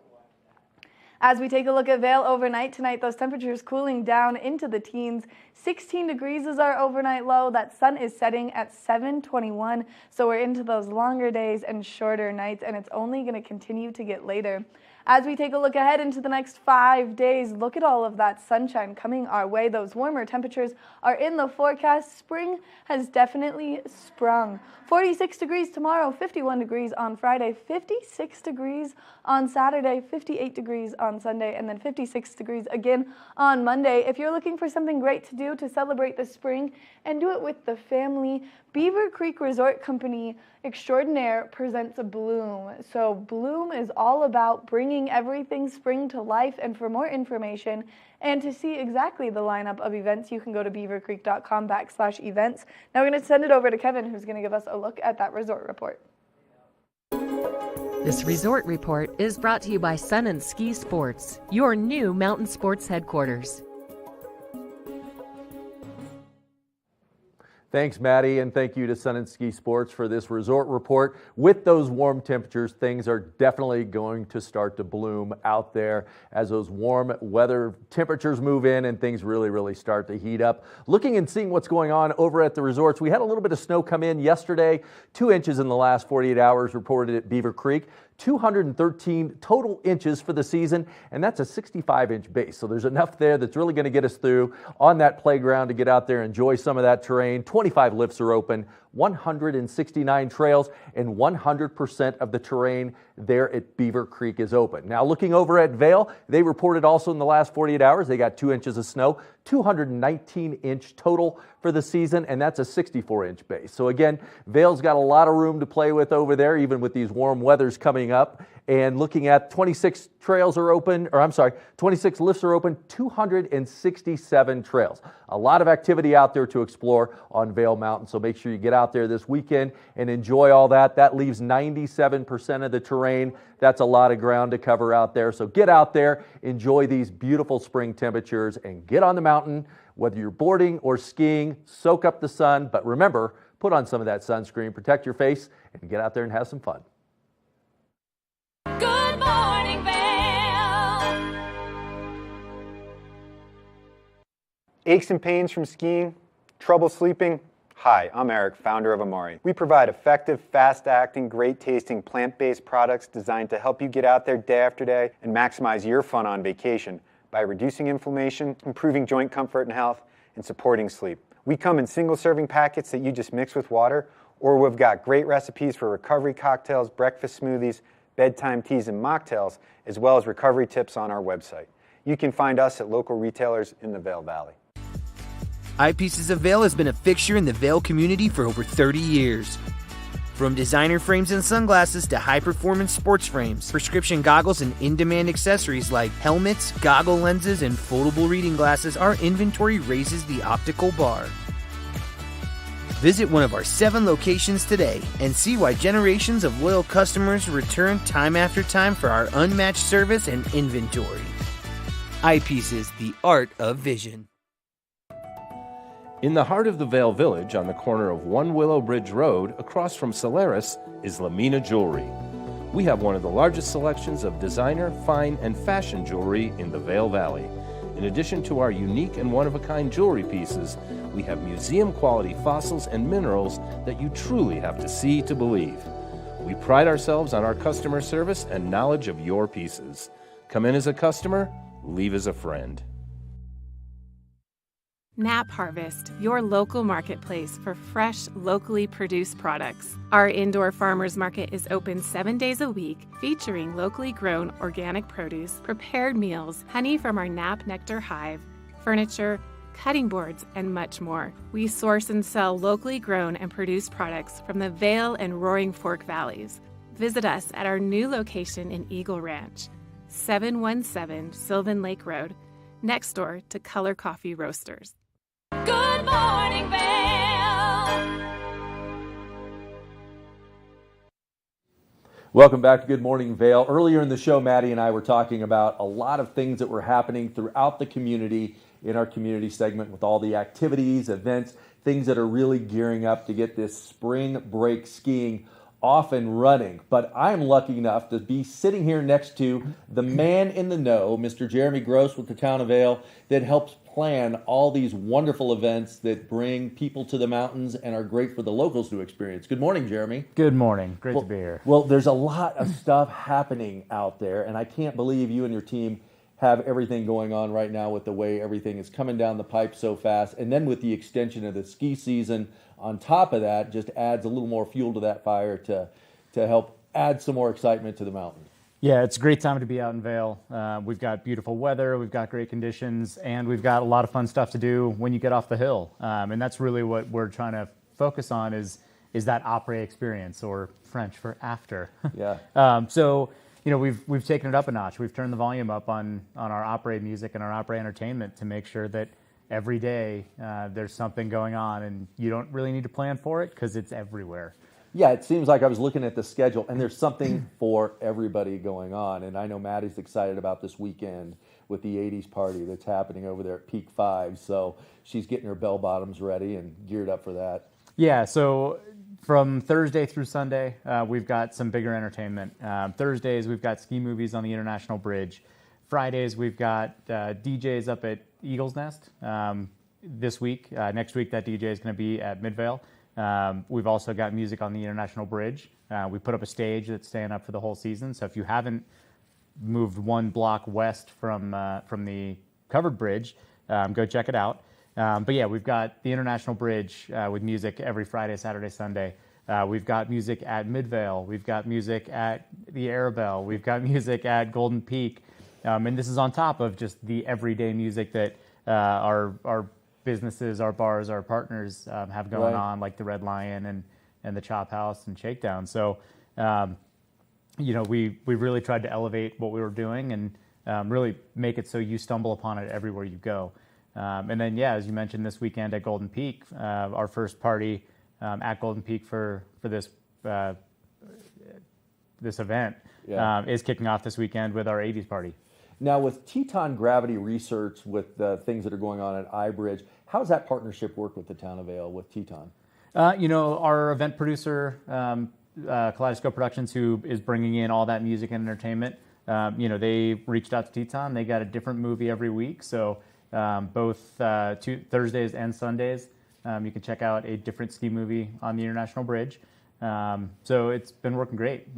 As we take a look at Vail overnight tonight, those temperatures cooling down into the teens. 16 degrees is our overnight low. That sun is setting at 7:21, so we're into those longer days and shorter nights, and it's only going to continue to get later. As we take a look ahead into the next 5 days, look at all of that sunshine coming our way. Those warmer temperatures are in the forecast. Spring has definitely sprung. 46 degrees tomorrow, 51 degrees on Friday, 56 degrees on Saturday, 58 degrees on Sunday, and then 56 degrees again on Monday. If you're looking for something great to do to celebrate the spring and do it with the family, Beaver Creek Resort Company Extraordinaire presents a Bloom. So Bloom is all about bringing everything spring to life, and for more information and to see exactly the lineup of events, you can go to beavercreek.com/events. Now we're going to send it over to Kevin, who's going to give us a look at that resort report. This resort report is brought to you by Sun and Ski Sports, your new mountain sports headquarters. Thanks, Maddie, and thank you to Sun and Ski Sports for this resort report. With those warm temperatures, things are definitely going to start to bloom out there as those warm weather temperatures move in and things really start to heat up. Looking and seeing what's going on over at the resorts, we had a little bit of snow come in yesterday, 2 inches in the last 48 hours reported at Beaver Creek. 213 total inches for the season, and that's a 65-inch base. So there's enough there that's really going to get us through on that playground to get out there and enjoy some of that terrain. 25 lifts are open, 169 trails, and 100% of the terrain there at Beaver Creek is open. Now looking over at Vail, they reported also in the last 48 hours, they got 2 inches of snow, 219-inch total for the season, and that's a 64-inch base. So again, Vail's got a lot of room to play with over there, even with these warm weathers coming up. And looking at 26 trails are open, 26 lifts are open, 267 trails. A lot of activity out there to explore on Vail Mountain, so make sure you get out there this weekend and enjoy all that. That leaves 97% of the terrain. That's a lot of ground to cover out there. So get out there, enjoy these beautiful spring temperatures, and get on the mountain. Whether you're boarding or skiing, soak up the sun, but remember, put on some of that sunscreen, protect your face, and get out there and have some fun. Good morning, Vail. Aches and pains from skiing? Trouble sleeping? Hi, I'm Eric, founder of Amari. We provide effective, fast-acting, great-tasting, plant-based products designed to help you get out there day after day and maximize your fun on vacation by reducing inflammation, improving joint comfort and health, and supporting sleep. We come in single-serving packets that you just mix with water, or we've got great recipes for recovery cocktails, breakfast smoothies, bedtime teas, and mocktails, as well as recovery tips on our website. You can find us at local retailers in the Vail Valley. Eyepieces of Vail has been a fixture in the Vail community for over 30 years. From designer frames and sunglasses to high-performance sports frames, prescription goggles, and in-demand accessories like helmets, goggle lenses, and foldable reading glasses, our inventory raises the optical bar. Visit one of our 7 locations today and see why generations of loyal customers return time after time for our unmatched service and inventory. Eyepieces, the art of vision. In the heart of the Vail Village, on the corner of One Willow Bridge Road, across from Solaris, is Lamina Jewelry. We have one of the largest selections of designer, fine, and fashion jewelry in the Vail Valley. In addition to our unique and one-of-a-kind jewelry pieces, we have museum-quality fossils and minerals that you truly have to see to believe. We pride ourselves on our customer service and knowledge of your pieces. Come in as a customer, leave as a friend. Nap Harvest, your local marketplace for fresh, locally produced products. Our indoor farmers market is open 7 days a week, featuring locally grown organic produce, prepared meals, honey from our Nap Nectar hive, furniture, cutting boards, and much more. We source and sell locally grown and produced products from the Vail and Roaring Fork Valleys. Visit us at our new location in Eagle Ranch, 717 Sylvan Lake Road, next door to Color Coffee Roasters. Good morning, Vail. Welcome back to Good Morning Vail. Earlier in the show, Maddie and I were talking about a lot of things that were happening throughout the community in our community segment with all the activities, events, things that are really gearing up to get this spring break skiing off and running. But I'm lucky enough to be sitting here next to the man in the know, Mr. Jeremy Gross with the town of Vail, that helps plan all these wonderful events that bring people to the mountains and are great for the locals to experience. Good morning, Jeremy. Good morning. Great to be here. Well, there's a lot of stuff happening out there, and I can't believe you and your team have everything going on right now with the way everything is coming down the pipe so fast. And then with the extension of the ski season on top of that, just adds a little more fuel to that fire to help add some more excitement to the mountain. Yeah, it's a great time to be out in Vail. We've got beautiful weather, we've got great conditions, and we've got a lot of fun stuff to do when you get off the hill. And that's really what we're trying to focus on is that après experience, or French for after. Yeah. So, you know, we've taken it up a notch. We've turned the volume up on our après music and our après entertainment to make sure that every day there's something going on, and you don't really need to plan for it because it's everywhere. Yeah, it seems like I was looking at the schedule, and there's something for everybody going on. And I know Maddie's excited about this weekend with the 80s party that's happening over there at Peak 5. So she's getting her bell bottoms ready and geared up for that. Yeah, so from Thursday through Sunday, we've got some bigger entertainment. Thursdays, we've got ski movies on the International Bridge. Fridays, we've got DJs up at Eagle's Nest. This week, next week, that DJ is going to be at Midvale. We've also got music on the International Bridge. We put up a stage that's staying up for the whole season. So if you haven't moved one block west from the covered bridge, go check it out. But yeah, we've got the International Bridge with music every Friday, Saturday, Sunday. We've got music at Midvale. We've got music at the Arabelle. We've got music at Golden Peak. And this is on top of just the everyday music that our businesses, our bars, our partners have going on, like the Red Lion and the Chop House and Shakedown. So, you know, we really tried to elevate what we were doing and really make it so you stumble upon it everywhere you go. And then, yeah, as you mentioned, this weekend at Golden Peak, our first party at Golden Peak for this event is kicking off this weekend with our 80s party. Now, with Teton Gravity Research, with the things that are going on at iBridge, how does that partnership work with the town of Vail, with Teton? You know, our event producer, Kaleidoscope Productions, who is bringing in all that music and entertainment, you know, they reached out to Teton. They got a different movie every week. So both Thursdays and Sundays, you can check out a different ski movie on the International Bridge. So it's been working great.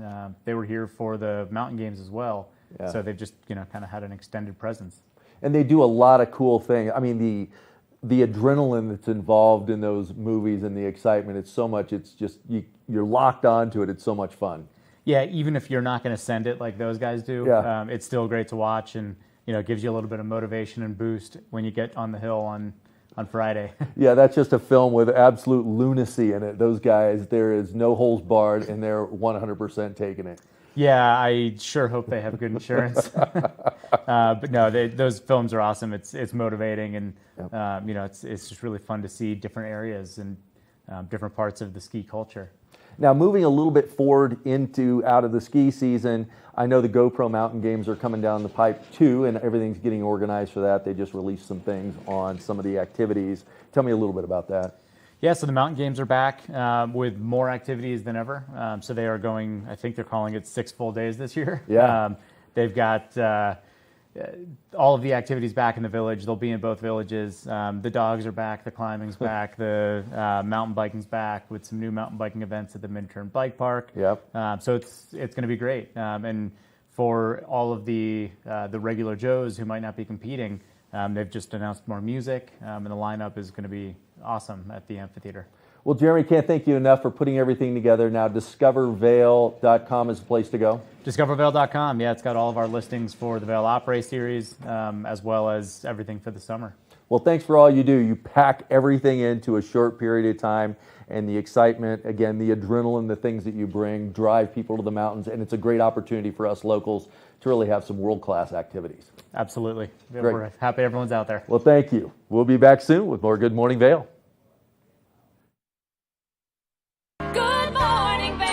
They were here for the mountain games as well. Yeah. So they've just, you know, kind of had an extended presence. And they do a lot of cool things. I mean, the adrenaline that's involved in those movies and the excitement, it's so much, it's just, you're locked onto it. It's so much fun. Yeah, even if you're not going to send it like those guys do, it's still great to watch, and, you know, it gives you a little bit of motivation and boost when you get on the hill on Friday. Yeah, that's just a film with absolute lunacy in it. Those guys, there is no holes barred, and they're 100% taking it. Yeah, I sure hope they have good insurance. But no, those films are awesome. It's motivating, and you know, it's just really fun to see different areas and different parts of the ski culture. Now, moving a little bit forward out of the ski season, I know the GoPro Mountain Games are coming down the pipe too, and everything's getting organized for that. They just released some things on some of the activities. Tell me a little bit about that. Yeah, so the mountain games are back with more activities than ever. So they are going, I think they're calling it 6 full days this year. Yeah. They've got all of the activities back in the village. They'll be in both villages. The dogs are back, the climbing's back, the mountain biking's back with some new mountain biking events at the Midterm Bike Park. Yep. So it's going to be great. And for all of the regular Joes who might not be competing, They've just announced more music, and the lineup is going to be awesome at the amphitheater. Well, Jeremy, can't thank you enough for putting everything together. Now, discovervail.com is the place to go. Discovervail.com, yeah, it's got all of our listings for the Vail Opera series, as well as everything for the summer. Well, thanks for all you do. You pack everything into a short period of time, and the excitement, again, the adrenaline, the things that you bring, drive people to the mountains, and it's a great opportunity for us locals to really have some world-class activities. Absolutely. Great. We're happy everyone's out there. Well, thank you. We'll be back soon with more Good Morning Vail. Good morning, Vail.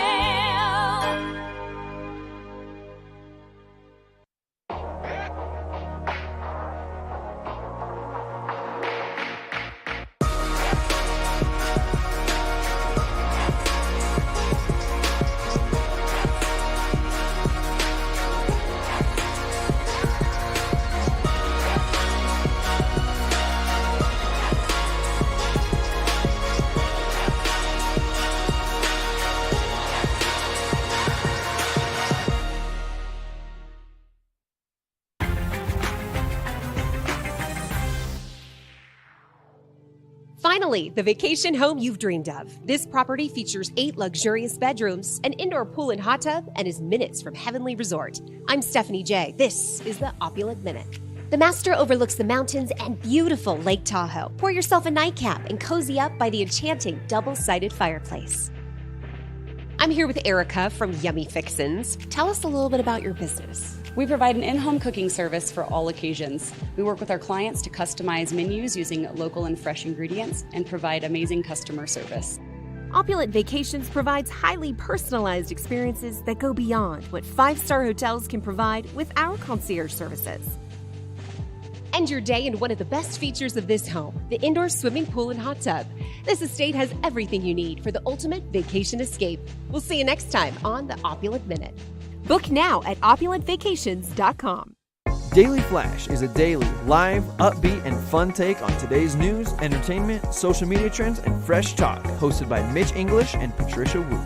Finally, the vacation home you've dreamed of. This property features 8 luxurious bedrooms, an indoor pool and hot tub, and is minutes from Heavenly Resort. I'm Stephanie J. This is the Opulent Minute. The master overlooks the mountains and beautiful Lake Tahoe. Pour yourself a nightcap and cozy up by the enchanting double-sided fireplace. I'm here with Erica from Yummy Fixins. Tell us a little bit about your business. We provide an in-home cooking service for all occasions. We work with our clients to customize menus using local and fresh ingredients and provide amazing customer service. Opulent Vacations provides highly personalized experiences that go beyond what 5-star hotels can provide with our concierge services. End your day in one of the best features of this home, the indoor swimming pool and hot tub. This estate has everything you need for the ultimate vacation escape. We'll see you next time on the Opulent Minute. Book now at opulentvacations.com. Daily Flash is a daily, live, upbeat, and fun take on today's news, entertainment, social media trends, and fresh talk, hosted by Mitch English and Patricia Wu.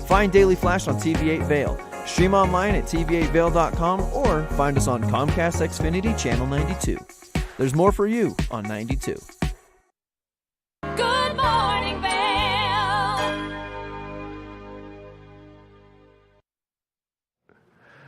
Find Daily Flash on TV8 Vail. Stream online at tv8vail.com or find us on Comcast Xfinity Channel 92. There's more for you on 92. Good morning, Vail.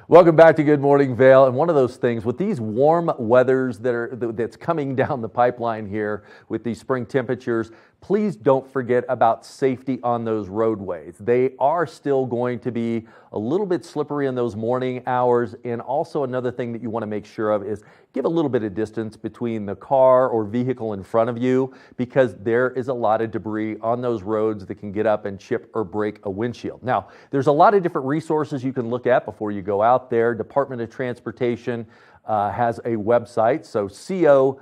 Welcome back to Good Morning Vail. And one of those things with these warm weathers that's coming down the pipeline here with these spring temperatures, please don't forget about safety on those roadways. They are still going to be a little bit slippery in those morning hours. And also another thing that you want to make sure of is give a little bit of distance between the car or vehicle in front of you, because there is a lot of debris on those roads that can get up and chip or break a windshield. Now, there's a lot of different resources you can look at before you go out there. Department of Transportation has a website, so codot.gov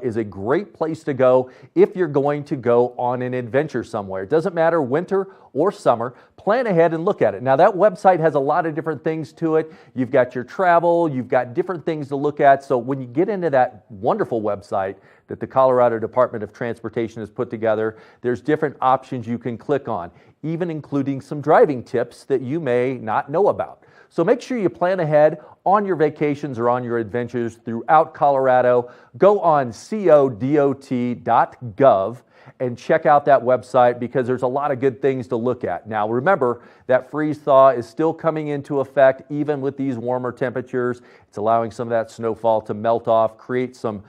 is a great place to go if you're going to go on an adventure somewhere. It doesn't matter winter or summer, plan ahead and look at it. Now that website has a lot of different things to it. You've got your travel, you've got different things to look at. So when you get into that wonderful website that the Colorado Department of Transportation has put together, there's different options you can click on, even including some driving tips that you may not know about. So make sure you plan ahead on your vacations or on your adventures throughout Colorado. Go on codot.gov and check out that website, because there's a lot of good things to look at. Now remember that freeze thaw is still coming into effect even with these warmer temperatures. It's allowing some of that snowfall to melt off, create some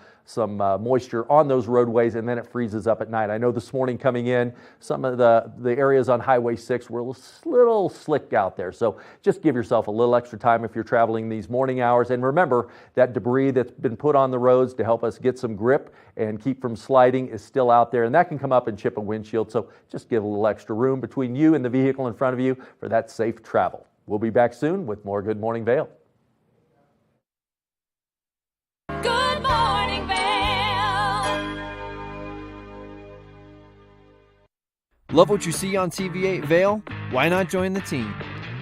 moisture on those roadways, and then it freezes up at night. I know this morning coming in, some of the areas on Highway 6 were a little slick out there. So just give yourself a little extra time if you're traveling these morning hours. And remember that debris that's been put on the roads to help us get some grip and keep from sliding is still out there, and that can come up and chip a windshield. So just give a little extra room between you and the vehicle in front of you for that safe travel. We'll be back soon with more Good Morning Vail. Good morning, Vail. Love what you see on TV8 Vail? Why not join the team?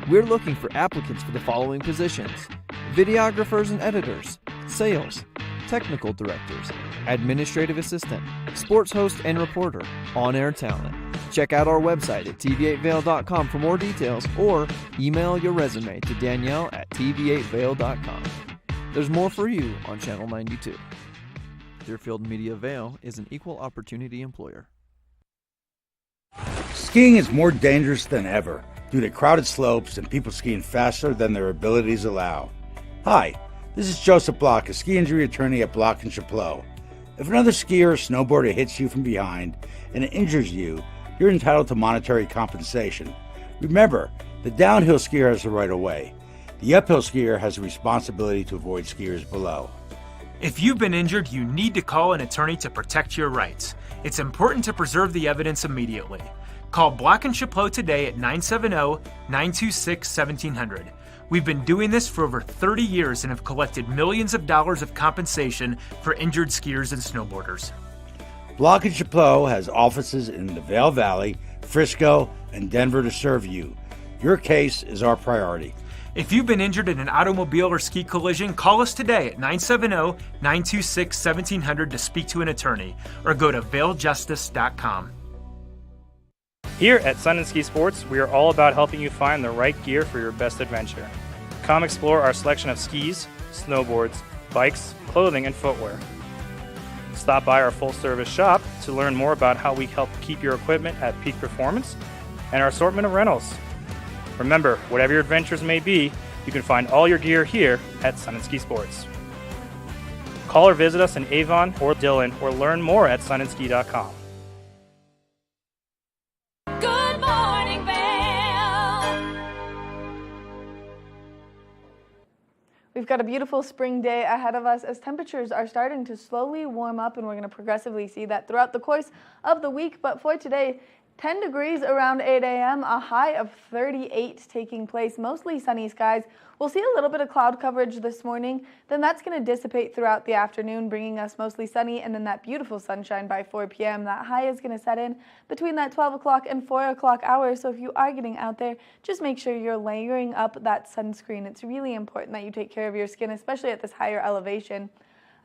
We're looking for applicants for the following positions: videographers and editors, sales, technical directors, administrative assistant, sports host and reporter, on-air talent. Check out our website at tv8vail.com for more details, or email your resume to Danielle at tv8vail.com. There's more for you on Channel 92. Deerfield Media Vail is an equal opportunity employer. Skiing is more dangerous than ever due to crowded slopes and people skiing faster than their abilities allow. Hi, this is Joseph Block, a ski injury attorney at Block & Chaplot. If another skier or snowboarder hits you from behind and it injures you, you're entitled to monetary compensation. Remember, the downhill skier has the right of way. The uphill skier has a responsibility to avoid skiers below. If you've been injured, you need to call an attorney to protect your rights. It's important to preserve the evidence immediately. Call Block & Chaplot today at 970-926-1700. We've been doing this for over 30 years and have collected millions of dollars of compensation for injured skiers and snowboarders. Block & Chaplot has offices in the Vail Valley, Frisco, and Denver to serve you. Your case is our priority. If you've been injured in an automobile or ski collision, call us today at 970-926-1700 to speak to an attorney, or go to vailjustice.com. Here at Sun & Ski Sports, we are all about helping you find the right gear for your best adventure. Come explore our selection of skis, snowboards, bikes, clothing, and footwear. Stop by our full-service shop to learn more about how we help keep your equipment at peak performance and our assortment of rentals. Remember, whatever your adventures may be, you can find all your gear here at Sun & Ski Sports. Call or visit us in Avon or Dillon or learn more at sunandski.com. Good morning, Vail. We've got a beautiful spring day ahead of us as temperatures are starting to slowly warm up, and we're going to progressively see that throughout the course of the week. But for today, 10 degrees around 8 a.m., a high of 38 taking place, mostly sunny skies. We'll see a little bit of cloud coverage this morning, then that's going to dissipate throughout the afternoon, bringing us mostly sunny, and then that beautiful sunshine by 4 p.m. That high is going to set in between that 12 o'clock and 4 o'clock hour, so if you are getting out there, just make sure you're layering up that sunscreen. It's really important that you take care of your skin, especially at this higher elevation.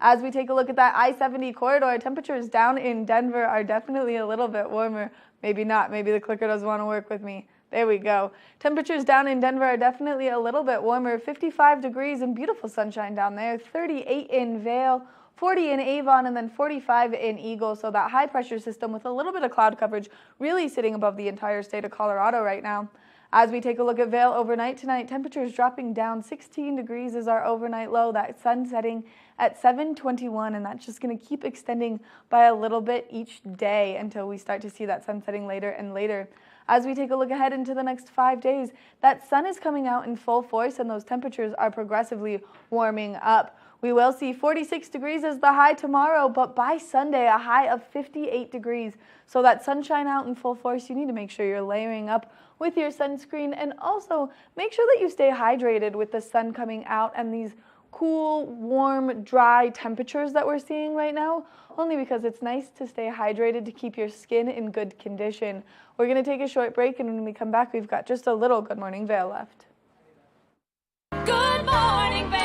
As we take a look at that I-70 corridor, temperatures down in Denver are definitely a little bit warmer. Maybe not. Maybe the clicker doesn't want to work with me. There we go. Temperatures down in Denver are definitely a little bit warmer. 55 degrees and beautiful sunshine down there. 38 in Vail, 40 in Avon, and then 45 in Eagle. So that high pressure system with a little bit of cloud coverage really sitting above the entire state of Colorado right now. As we take a look at Vail overnight tonight, temperatures dropping down. 16 degrees is our overnight low. That sun setting at 7:21, and that's just going to keep extending by a little bit each day until we start to see that sun setting later and later. As we take a look ahead into the next 5 days, that sun is coming out in full force, and those temperatures are progressively warming up. We will see 46 degrees as the high tomorrow, but by Sunday, a high of 58 degrees. So that sunshine out in full force, you need to make sure you're layering up with your sunscreen, and also make sure that you stay hydrated with the sun coming out and these cool, warm, dry temperatures that we're seeing right now, only because it's nice to stay hydrated to keep your skin in good condition. We're going to take a short break, and when we come back, we've got just a little Good Morning Vail left. Good morning, Vail.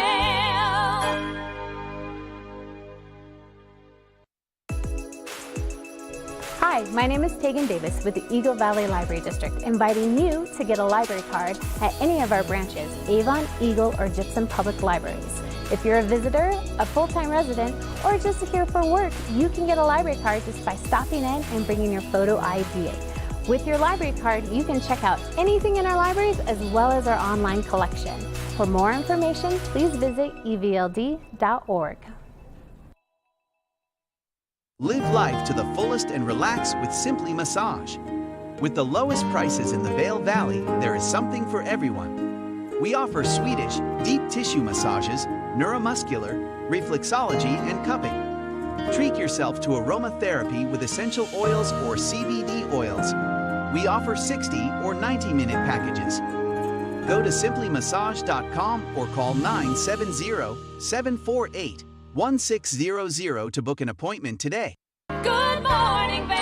Hi, my name is Tegan Davis with the Eagle Valley Library District, inviting you to get a library card at any of our branches, Avon, Eagle, or Gypsum Public Libraries. If you're a visitor, a full-time resident, or just here for work, you can get a library card just by stopping in and bringing your photo ID. With your library card, you can check out anything in our libraries as well as our online collection. For more information, please visit evld.org. Live life to the fullest and relax with Simply Massage. With the lowest prices in the Vail Valley, there is something for everyone. We offer Swedish, deep tissue massages, neuromuscular, reflexology, and cupping. Treat yourself to aromatherapy with essential oils or CBD oils. We offer 60 or 90-minute packages. Go to simplymassage.com or call 970-748-1600 to book an appointment today. Good morning, Vail.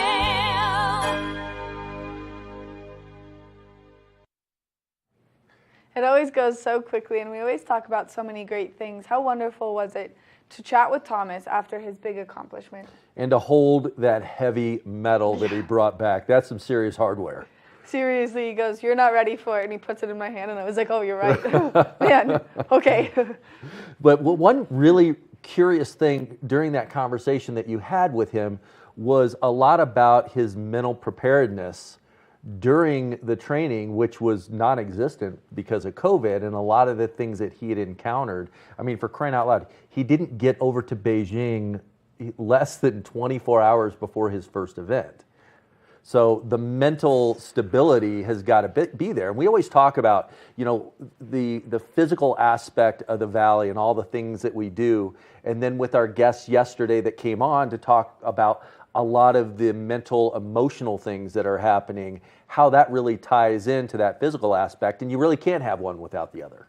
It always goes so quickly, and we always talk about so many great things. How wonderful was it to chat with Thomas after his big accomplishment? And to hold that heavy metal that he brought back. That's some serious hardware. Seriously, he goes, "You're not ready for it," and he puts it in my hand, and I was like, "Oh, you're right." Man, okay. But one really curious thing during that conversation that you had with him was a lot about his mental preparedness during the training, which was non-existent because of COVID, and a lot of the things that he had encountered. I mean, for crying out loud, he didn't get over to Beijing less than 24 hours before his first event. So the mental stability has got to be there. And we always talk about, you know, the physical aspect of the Valley and all the things that we do. And then with our guests yesterday that came on to talk about a lot of the mental, emotional things that are happening, how that really ties into that physical aspect. And you really can't have one without the other.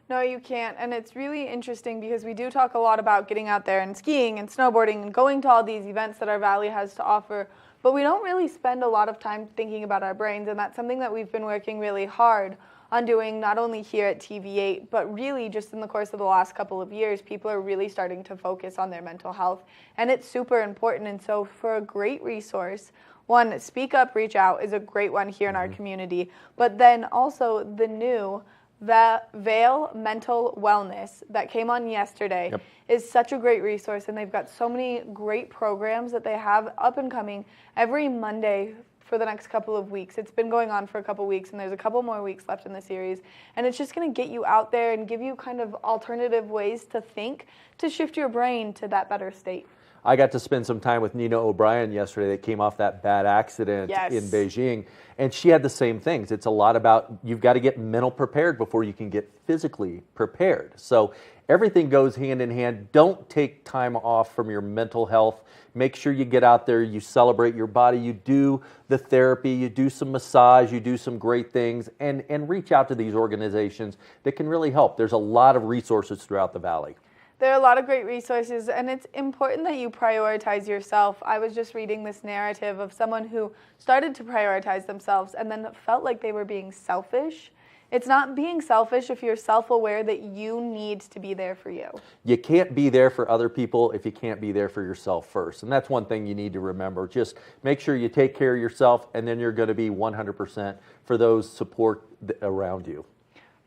No, you can't. And it's really interesting because we do talk a lot about getting out there and skiing and snowboarding and going to all these events that our Valley has to offer. But we don't really spend a lot of time thinking about our brains, and that's something that we've been working really hard on doing, not only here at TV8, but really just in the course of the last couple of years. People are really starting to focus on their mental health, and it's super important. And so for a great resource, one, Speak Up, Reach Out is a great one here in our community, but then also the new Vail Mental Wellness that came on yesterday is such a great resource, and they've got so many great programs that they have up and coming every Monday for the next couple of weeks. It's been going on for a couple weeks, and there's a couple more weeks left in the series, and it's just going to get you out there and give you kind of alternative ways to think to shift your brain to that better state. I got to spend some time with Nina O'Brien yesterday that came off that bad accident in Beijing, and she had the same things. It's a lot about you've got to get mental prepared before you can get physically prepared. So everything goes hand in hand. Don't take time off from your mental health. Make sure you get out there, you celebrate your body, you do the therapy, you do some massage, you do some great things, and reach out to these organizations that can really help. There's a lot of resources throughout the Valley. There are a lot of great resources, and it's important that you prioritize yourself. I was just reading this narrative of someone who started to prioritize themselves and then felt like they were being selfish. It's not being selfish if you're self-aware that you need to be there for you. You can't be there for other people if you can't be there for yourself first. And that's one thing you need to remember. Just make sure you take care of yourself, and then you're going to be 100% for those support around you.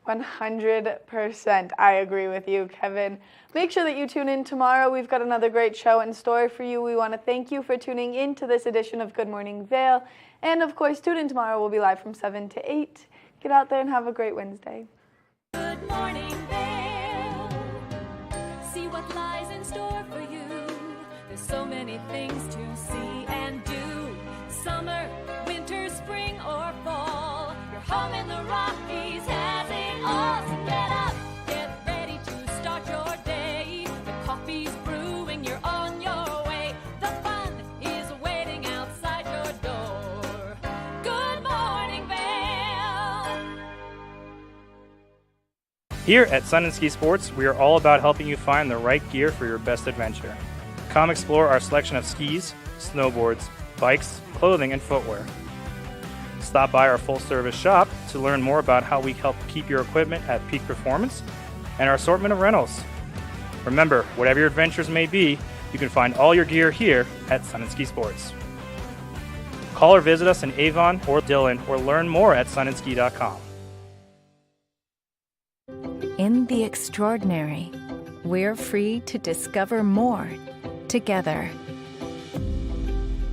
100%. I agree with you, Kevin. Make sure that you tune in tomorrow. We've got another great show in store for you. We want to thank you for tuning in to this edition of Good Morning Vail. And of course, tune in tomorrow. We'll be live from 7 to 8. Get out there and have a great Wednesday. Good morning, Vail. See what lies in store for you. There's so many things to see and do. Summer, winter, spring, or fall. Your home in the Rockies has it all. So get up, get ready to start your day. The coffee's brewing, you're on your way. The fun is waiting outside your door. Good morning, Vail. Here at Sun and Ski Sports, we are all about helping you find the right gear for your best adventure. Come explore our selection of skis, snowboards, bikes, clothing, and footwear. Stop by our full-service shop to learn more about how we help keep your equipment at peak performance and our assortment of rentals. Remember, whatever your adventures may be, you can find all your gear here at Sun and Ski Sports. Call or visit us in Avon or Dillon or learn more at sunandski.com. In the extraordinary, we're free to discover more together.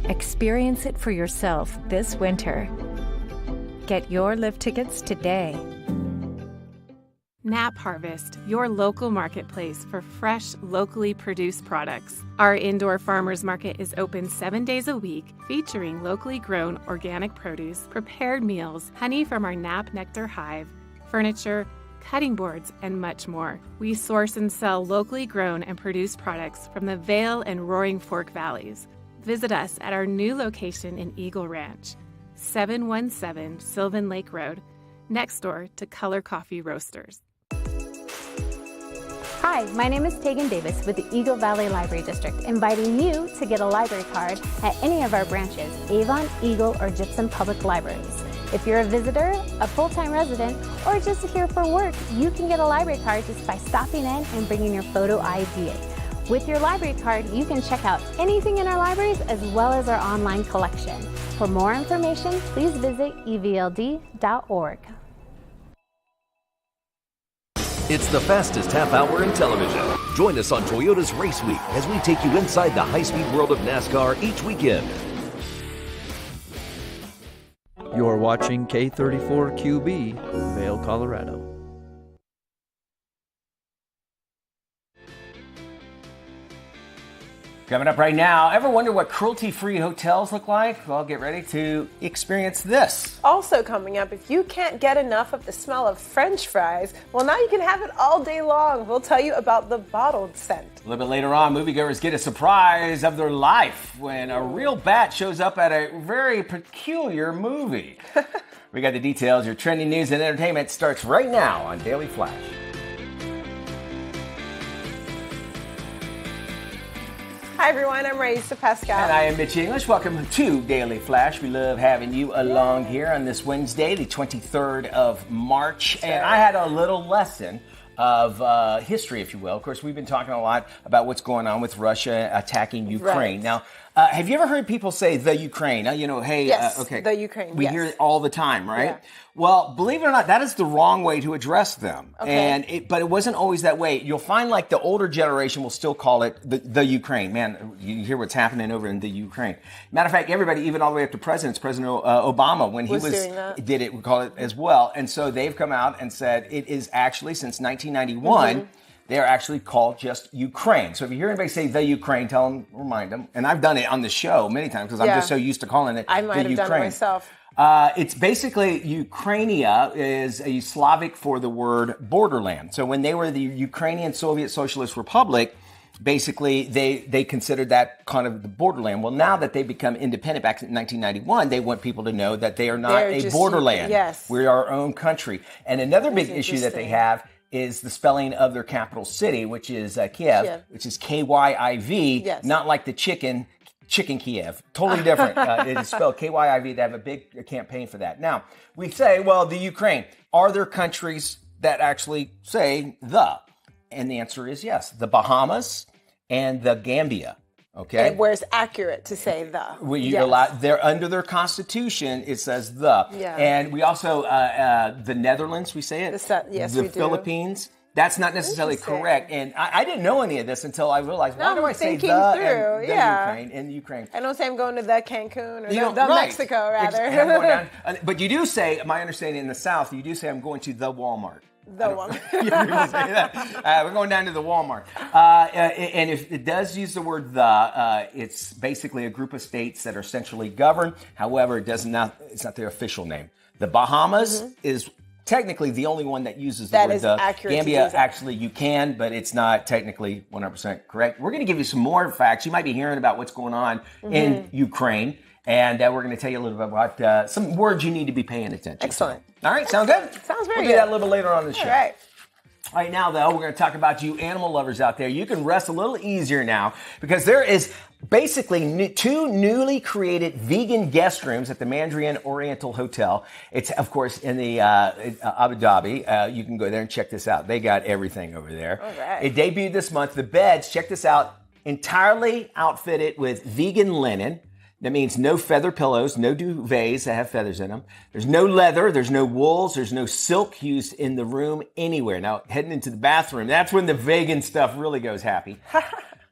Experience it for yourself this winter. Get your lift tickets today. Nap Harvest, your local marketplace for fresh, locally produced products. Our indoor farmers market is open 7 days a week, featuring locally grown organic produce, prepared meals, honey from our Nap Nectar hive, furniture, cutting boards, and much more. We source and sell locally grown and produced products from the Vail and Roaring Fork Valleys. Visit us at our new location in Eagle Ranch, 717 Sylvan Lake Road, next door to Color Coffee Roasters. Hi, my name is Tegan Davis with the Eagle Valley Library District, inviting you to get a library card at any of our branches, Avon, Eagle, or Gypsum Public Libraries. If you're a visitor, a full-time resident, or just here for work, you can get a library card just by stopping in and bringing your photo ID. With your library card, you can check out anything in our libraries as well as our online collection. For more information, please visit evld.org. It's the fastest half hour in television. Join us on Toyota's Race Week as we take you inside the high-speed world of NASCAR each weekend. You're watching K34QB, Vail, Colorado. Coming up right now, ever wonder what cruelty-free hotels look like? Well, get ready to experience this. Also coming up, if you can't get enough of the smell of French fries, well, now you can have it all day long. We'll tell you about the bottled scent. A little bit later on, moviegoers get a surprise of their life when a real bat shows up at a very peculiar movie. We got the details. Your trending news and entertainment starts right now on Daily Flash. Hi, everyone. I'm Raisa Pascal. And I am Mitch English. Welcome to Daily Flash. We love having you along here on this Wednesday, the 23rd of March. And I had a little lesson of history, if you will. Of course, we've been talking a lot about what's going on with Russia attacking Ukraine. Right. Now, have you ever heard people say the Ukraine? Now, hey, yes, okay. the Ukraine, We yes. hear it all the time, right? Yeah. Well, believe it or not, that is the wrong way to address them. Okay. But it wasn't always that way. You'll find like the older generation will still call it the Ukraine. Man, you hear what's happening over in the Ukraine. Matter of fact, everybody, even all the way up to President Obama, when he Was doing that. did it, we call it as well. And so they've come out and said it is actually, since 1991, they are actually called just Ukraine. So if you hear anybody say the Ukraine, tell them, remind them. And I've done it on the show many times because I'm just so used to calling it I the might have Ukraine. done it myself. It's basically Ukrainia is a Slavic for the word borderland. So when they were the Ukrainian Soviet Socialist Republic, basically they considered that kind of the borderland. Well, now that they become independent back in 1991, they want people to know that they are not They're a just- borderland. yes. We're our own country. And another big That's issue that they interesting. have is the spelling of their capital city, which is Kiev, Kiev. which is Kyiv, Yes. not like the chicken Kiev. Totally different. It is spelled Kyiv. They have a big campaign for that. Now, we say, well, the Ukraine. Are there countries that actually say the? And the answer is yes. The Bahamas and the Gambia. Okay. And where it's accurate to say the. They're under their constitution. It says the. Yeah. And we also the Netherlands. We say it. Yes, the we do. Philippines. That's not necessarily correct. And I didn't know any of this until I realized, why No, do I I'm say thinking the through, and the yeah. Ukraine and Ukraine? I don't say I'm going to the Cancun or You don't- the right. Mexico, rather. And I'm going down- but you do say, my understanding in the South, you do say I'm going to the Walmart. The one. Yeah, people say that. We're going down to the Walmart. And if it does use the word the, it's basically a group of states that are centrally governed. However, it's not their official name. The Bahamas is technically the only one that uses the That word is the. accurate to Gambia, use it. actually, you can, but it's not technically 100% correct. We're going to give you some more facts. You might be hearing about what's going on in Ukraine. And we're going to tell you a little bit about some words you need to be paying attention Excellent. to. All right, sound good? Sounds very We'll good. do that a little bit later on in the show. All right. All right, now, though, we're going to talk about you animal lovers out there. You can rest a little easier now because there is basically two newly created vegan guest rooms at the Mandarian Oriental Hotel. It's, of course, in the Abu Dhabi. You can go there and check this out. They got everything over there. All right. It debuted this month. The beds, check this out, entirely outfitted with vegan linen. That means no feather pillows, no duvets that have feathers in them. There's no leather, there's no wools, there's no silk used in the room anywhere. Now, heading into the bathroom, that's when the vegan stuff really goes happy.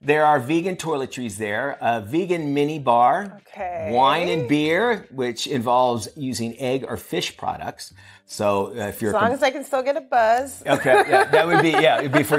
There are vegan toiletries there, a vegan mini bar, wine and beer, which involves using egg or fish products. So if you're As long as I can still get a buzz. Okay, yeah, that would be, it'd be for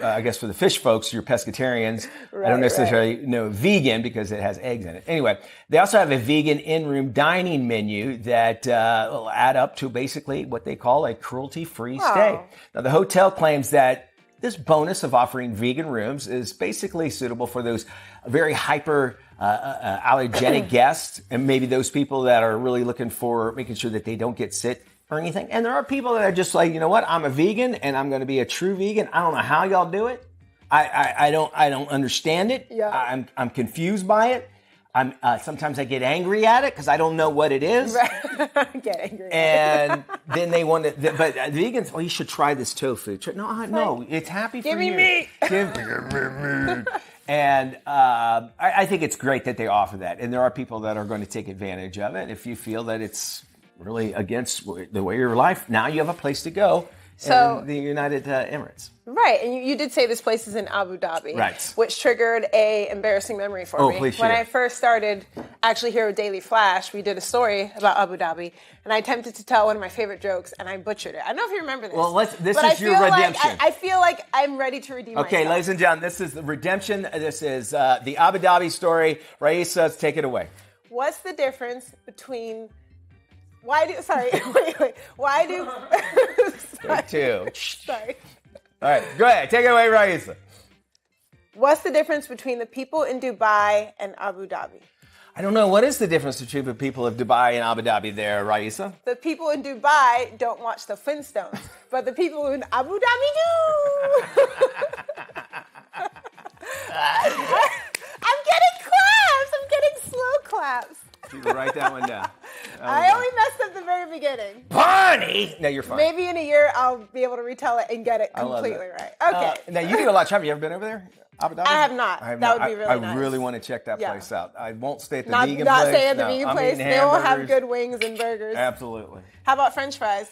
I guess for the fish folks, your pescatarians. I don't necessarily know vegan because it has eggs in it. Anyway, they also have a vegan in-room dining menu that will add up to basically what they call a cruelty-free stay. Now, the hotel claims that this bonus of offering vegan rooms is basically suitable for those very hyper allergenic guests and maybe those people that are really looking for making sure that they don't get sick or anything. And there are people that are just like, you know what, I'm a vegan and I'm going to be a true vegan. I don't know how y'all do it. I don't understand it. Yeah. I'm confused by it. Sometimes I get angry at it because I don't know what it is. Right. Get angry. And then they want to, but vegans, you should try this tofu. No, it's happy for you. Give me meat. Give me meat. And I think it's great that they offer that. And there are people that are going to take advantage of it. If you feel that it's really against the way your life, now you have a place to go. So, in the United Emirates. Right, and you did say this place is in Abu Dhabi, right? Which triggered a embarrassing memory for me. Please when share. I first started actually here with Daily Flash, we did a story about Abu Dhabi, and I attempted to tell one of my favorite jokes, and I butchered it. I don't know if you remember this. Well, this but is your redemption. I feel like I'm ready to redeem myself. Okay, ladies and gentlemen, this is the redemption. This is the Abu Dhabi story. Raisa, take it away. What's the difference between... Why do... Take two. Sorry. All right, go ahead. Take it away, Raisa. What's the difference between the people in Dubai and Abu Dhabi? I don't know. What is the difference between the people of Dubai and Abu Dhabi there, Raisa? The people in Dubai don't watch the Flintstones, but the people in Abu Dhabi do. I'm getting claps. I'm getting slow claps. You can write that one down. I only messed up the very beginning. Barney! No, you're fine. Maybe in a year I'll be able to retell it and get it completely right. Okay. Now, you do a lot of travel. You ever been over there? Abu Dhabi? I have not. That would be really nice. I really want to check that place out. I won't stay at the vegan place. Not stay at the vegan I'm place. eating They will have hamburgers. good wings and burgers. Absolutely. How about French fries?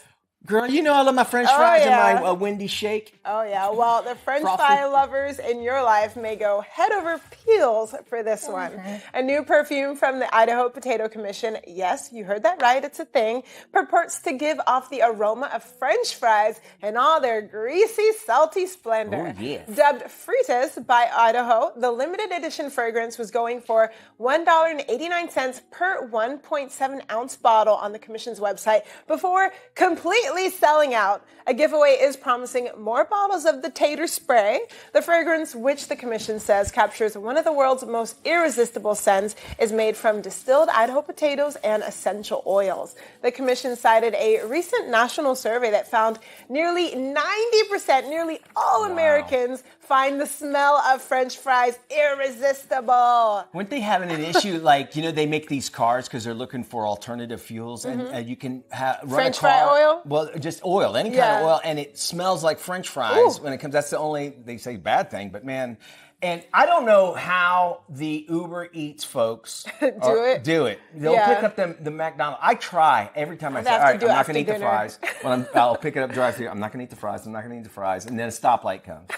Girl, you know I love my French fries and my Wendy shake. Oh, yeah. Well, the French Frosty. fry lovers in your life may go head over heels for this one. A new perfume from the Idaho Potato Commission, yes, you heard that right, it's a thing, purports to give off the aroma of French fries in all their greasy, salty splendor. Oh, yes. Dubbed Fritas by Idaho, the limited edition fragrance was going for $1.89 per 1.7 ounce bottle on the Commission's website before completely selling out. A giveaway is promising more bottles of the Tater Spray. The fragrance, which the Commission says captures one of the world's most irresistible scents, is made from distilled Idaho potatoes and essential oils. The Commission cited a recent national survey that found nearly 90%, nearly all Americans, find the smell of French fries irresistible. Weren't they having an issue like, they make these cars because they're looking for alternative fuels and you can run French a car. fry oil? Well, just oil, any kind of oil, and it smells like French fries when it comes. That's the only, they say, bad thing, but man. And I don't know how the Uber Eats folks do it. They'll pick up the McDonald's. I try every time I say, all right, I'm not going to eat the fries. I'll pick it up drive-thru. I'm not going to eat the fries. I'm not going to eat the fries. And then a stoplight comes.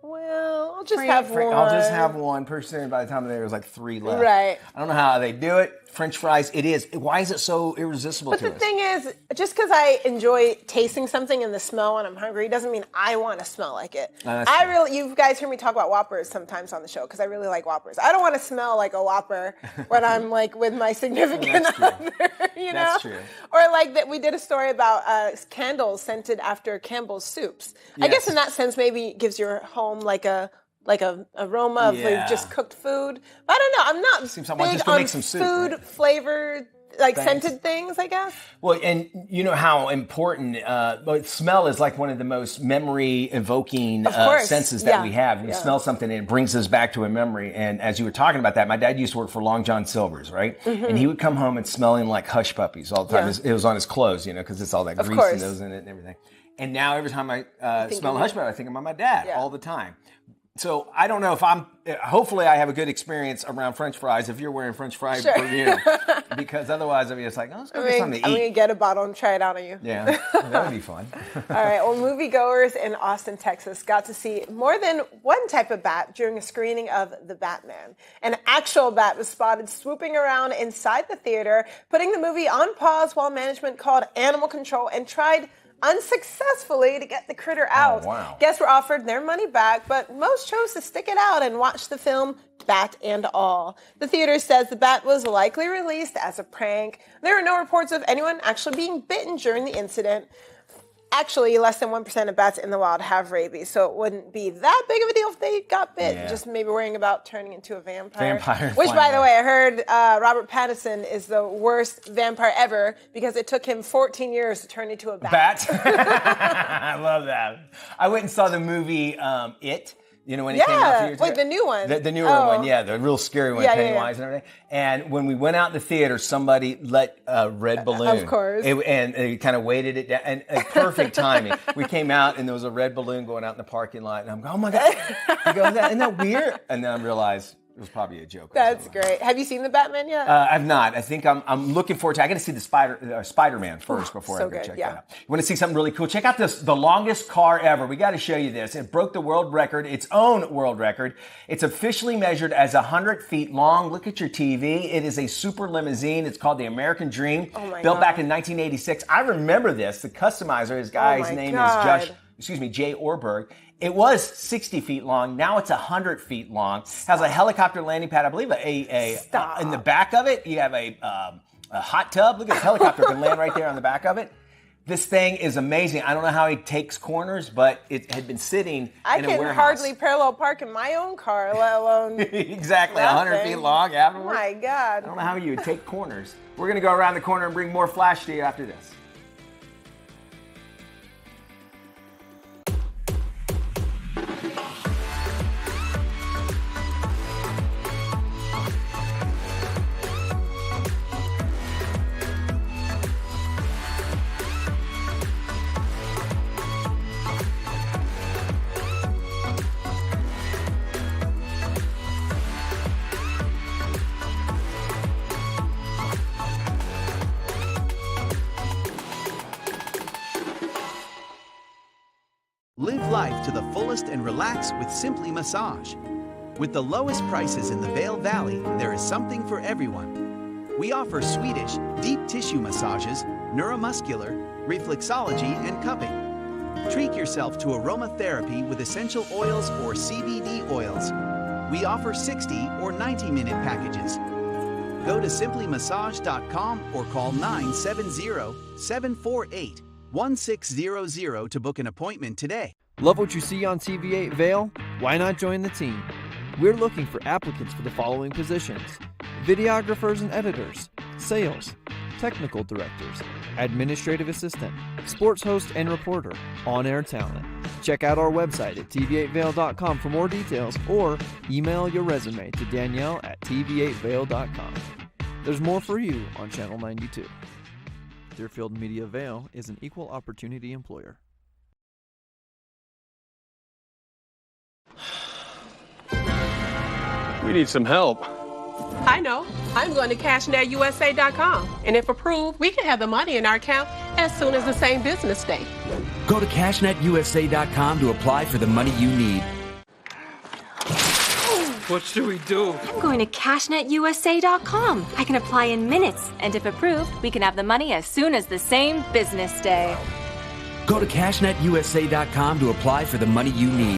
Well, I'll just have one. I'll just have one person. By the time there was like 3 left. Right. I don't know how they do it. French fries, it is. Why is it so irresistible to us? But the thing is, just because I enjoy tasting something and the smell when I'm hungry doesn't mean I want to smell like it. You guys hear me talk about Whoppers sometimes on the show because I really like Whoppers. I don't want to smell like a Whopper when I'm like with my significant other, That's true. Or like that we did a story about candles scented after Campbell's soups. Yes. I guess in that sense, maybe it gives your home like a aroma of just cooked food. But I don't know. I'm not big on food flavored, scented things, I guess. Well, and you know how important smell is like one of the most memory evoking senses that we have. We smell something and it brings us back to a memory. And as you were talking about that, my dad used to work for Long John Silver's, right? Mm-hmm. And he would come home and smelling like hush puppies all the time. It was on his clothes, because it's all that grease and those in it and everything. And now every time I smell a hush puppy, I think about my dad all the time. So I don't know if hopefully I have a good experience around French fries if you're wearing French fry perfume. Because otherwise I'd be just like, let's go get something to eat. I'm going to get a bottle and try it out on you. Yeah, that would be fun. All right, well, moviegoers in Austin, Texas got to see more than one type of bat during a screening of The Batman. An actual bat was spotted swooping around inside the theater, putting the movie on pause while management called animal control and tried unsuccessfully to get the critter out. Oh, wow. Guests were offered their money back, but most chose to stick it out and watch the film, bat and all. The theater says the bat was likely released as a prank. There are no reports of anyone actually being bitten during the incident. Actually, less than 1% of bats in the wild have rabies, so it wouldn't be that big of a deal if they got bit. Yeah. Just maybe worrying about turning into a vampire. Vampire. Which, by the way, I heard Robert Pattinson is the worst vampire ever because it took him 14 years to turn into a bat. I love that. I went and saw the movie It. You know when it came out a few years ago? Wait, the new one. The newer one, yeah, the real scary one, Pennywise and everything. And when we went out in the theater, somebody let a red balloon. Of course. And they kind of weighted it down. And perfect timing. We came out and there was a red balloon going out in the parking lot. And I'm going, oh my God. I go, isn't that weird? And then I realized it was probably a joke. That's great. Have you seen the Batman yet? I've not. I think I'm looking forward to. I got to see the Spider-Man first before I go check that out. You want to see something really cool? Check out the longest car ever. We got to show you this. It broke the world record, its own world record. It's officially measured as 100 feet long. Look at your TV. It is a super limousine. It's called the American Dream. Built back in 1986. I remember this. The customizer, his guy's name is Jay Orberg. It was 60 feet long. Now it's 100 feet long. Has a helicopter landing pad. I believe in the back of it, you have a hot tub. Look at the helicopter can land right there on the back of it. This thing is amazing. I don't know how he takes corners, but it had been sitting in a warehouse. I can hardly parallel park in my own car, let alone exactly 100 feet long afterwards. Oh my God. I don't know how you would take corners. We're going to go around the corner and bring more flash to you after this. Live life to the fullest and relax with Simply Massage. With the lowest prices in the Vail Valley, there is something for everyone. We offer Swedish, deep tissue massages, neuromuscular, reflexology, and cupping. Treat yourself to aromatherapy with essential oils or CBD oils. We offer 60 or 90-minute packages. Go to simplymassage.com or call 970-748-1600 to book an appointment today. Love what you see on TV8 Vail? Why not join the team? We're looking for applicants for the following positions: videographers and editors, sales, technical directors, administrative assistant, sports host and reporter, on-air talent. Check out our website at tv8vail.com for more details or email your resume to Danielle@tv8vail.com. There's more for you on Channel 92. Deerfield Media Vail is an equal opportunity employer. We need some help. I know. I'm going to CashNetUSA.com. And if approved, we can have the money in our account as soon as the same business day. Go to CashNetUSA.com to apply for the money you need. What should we do? I'm going to CashNetUSA.com. I can apply in minutes. And if approved, we can have the money as soon as the same business day. Go to CashNetUSA.com to apply for the money you need.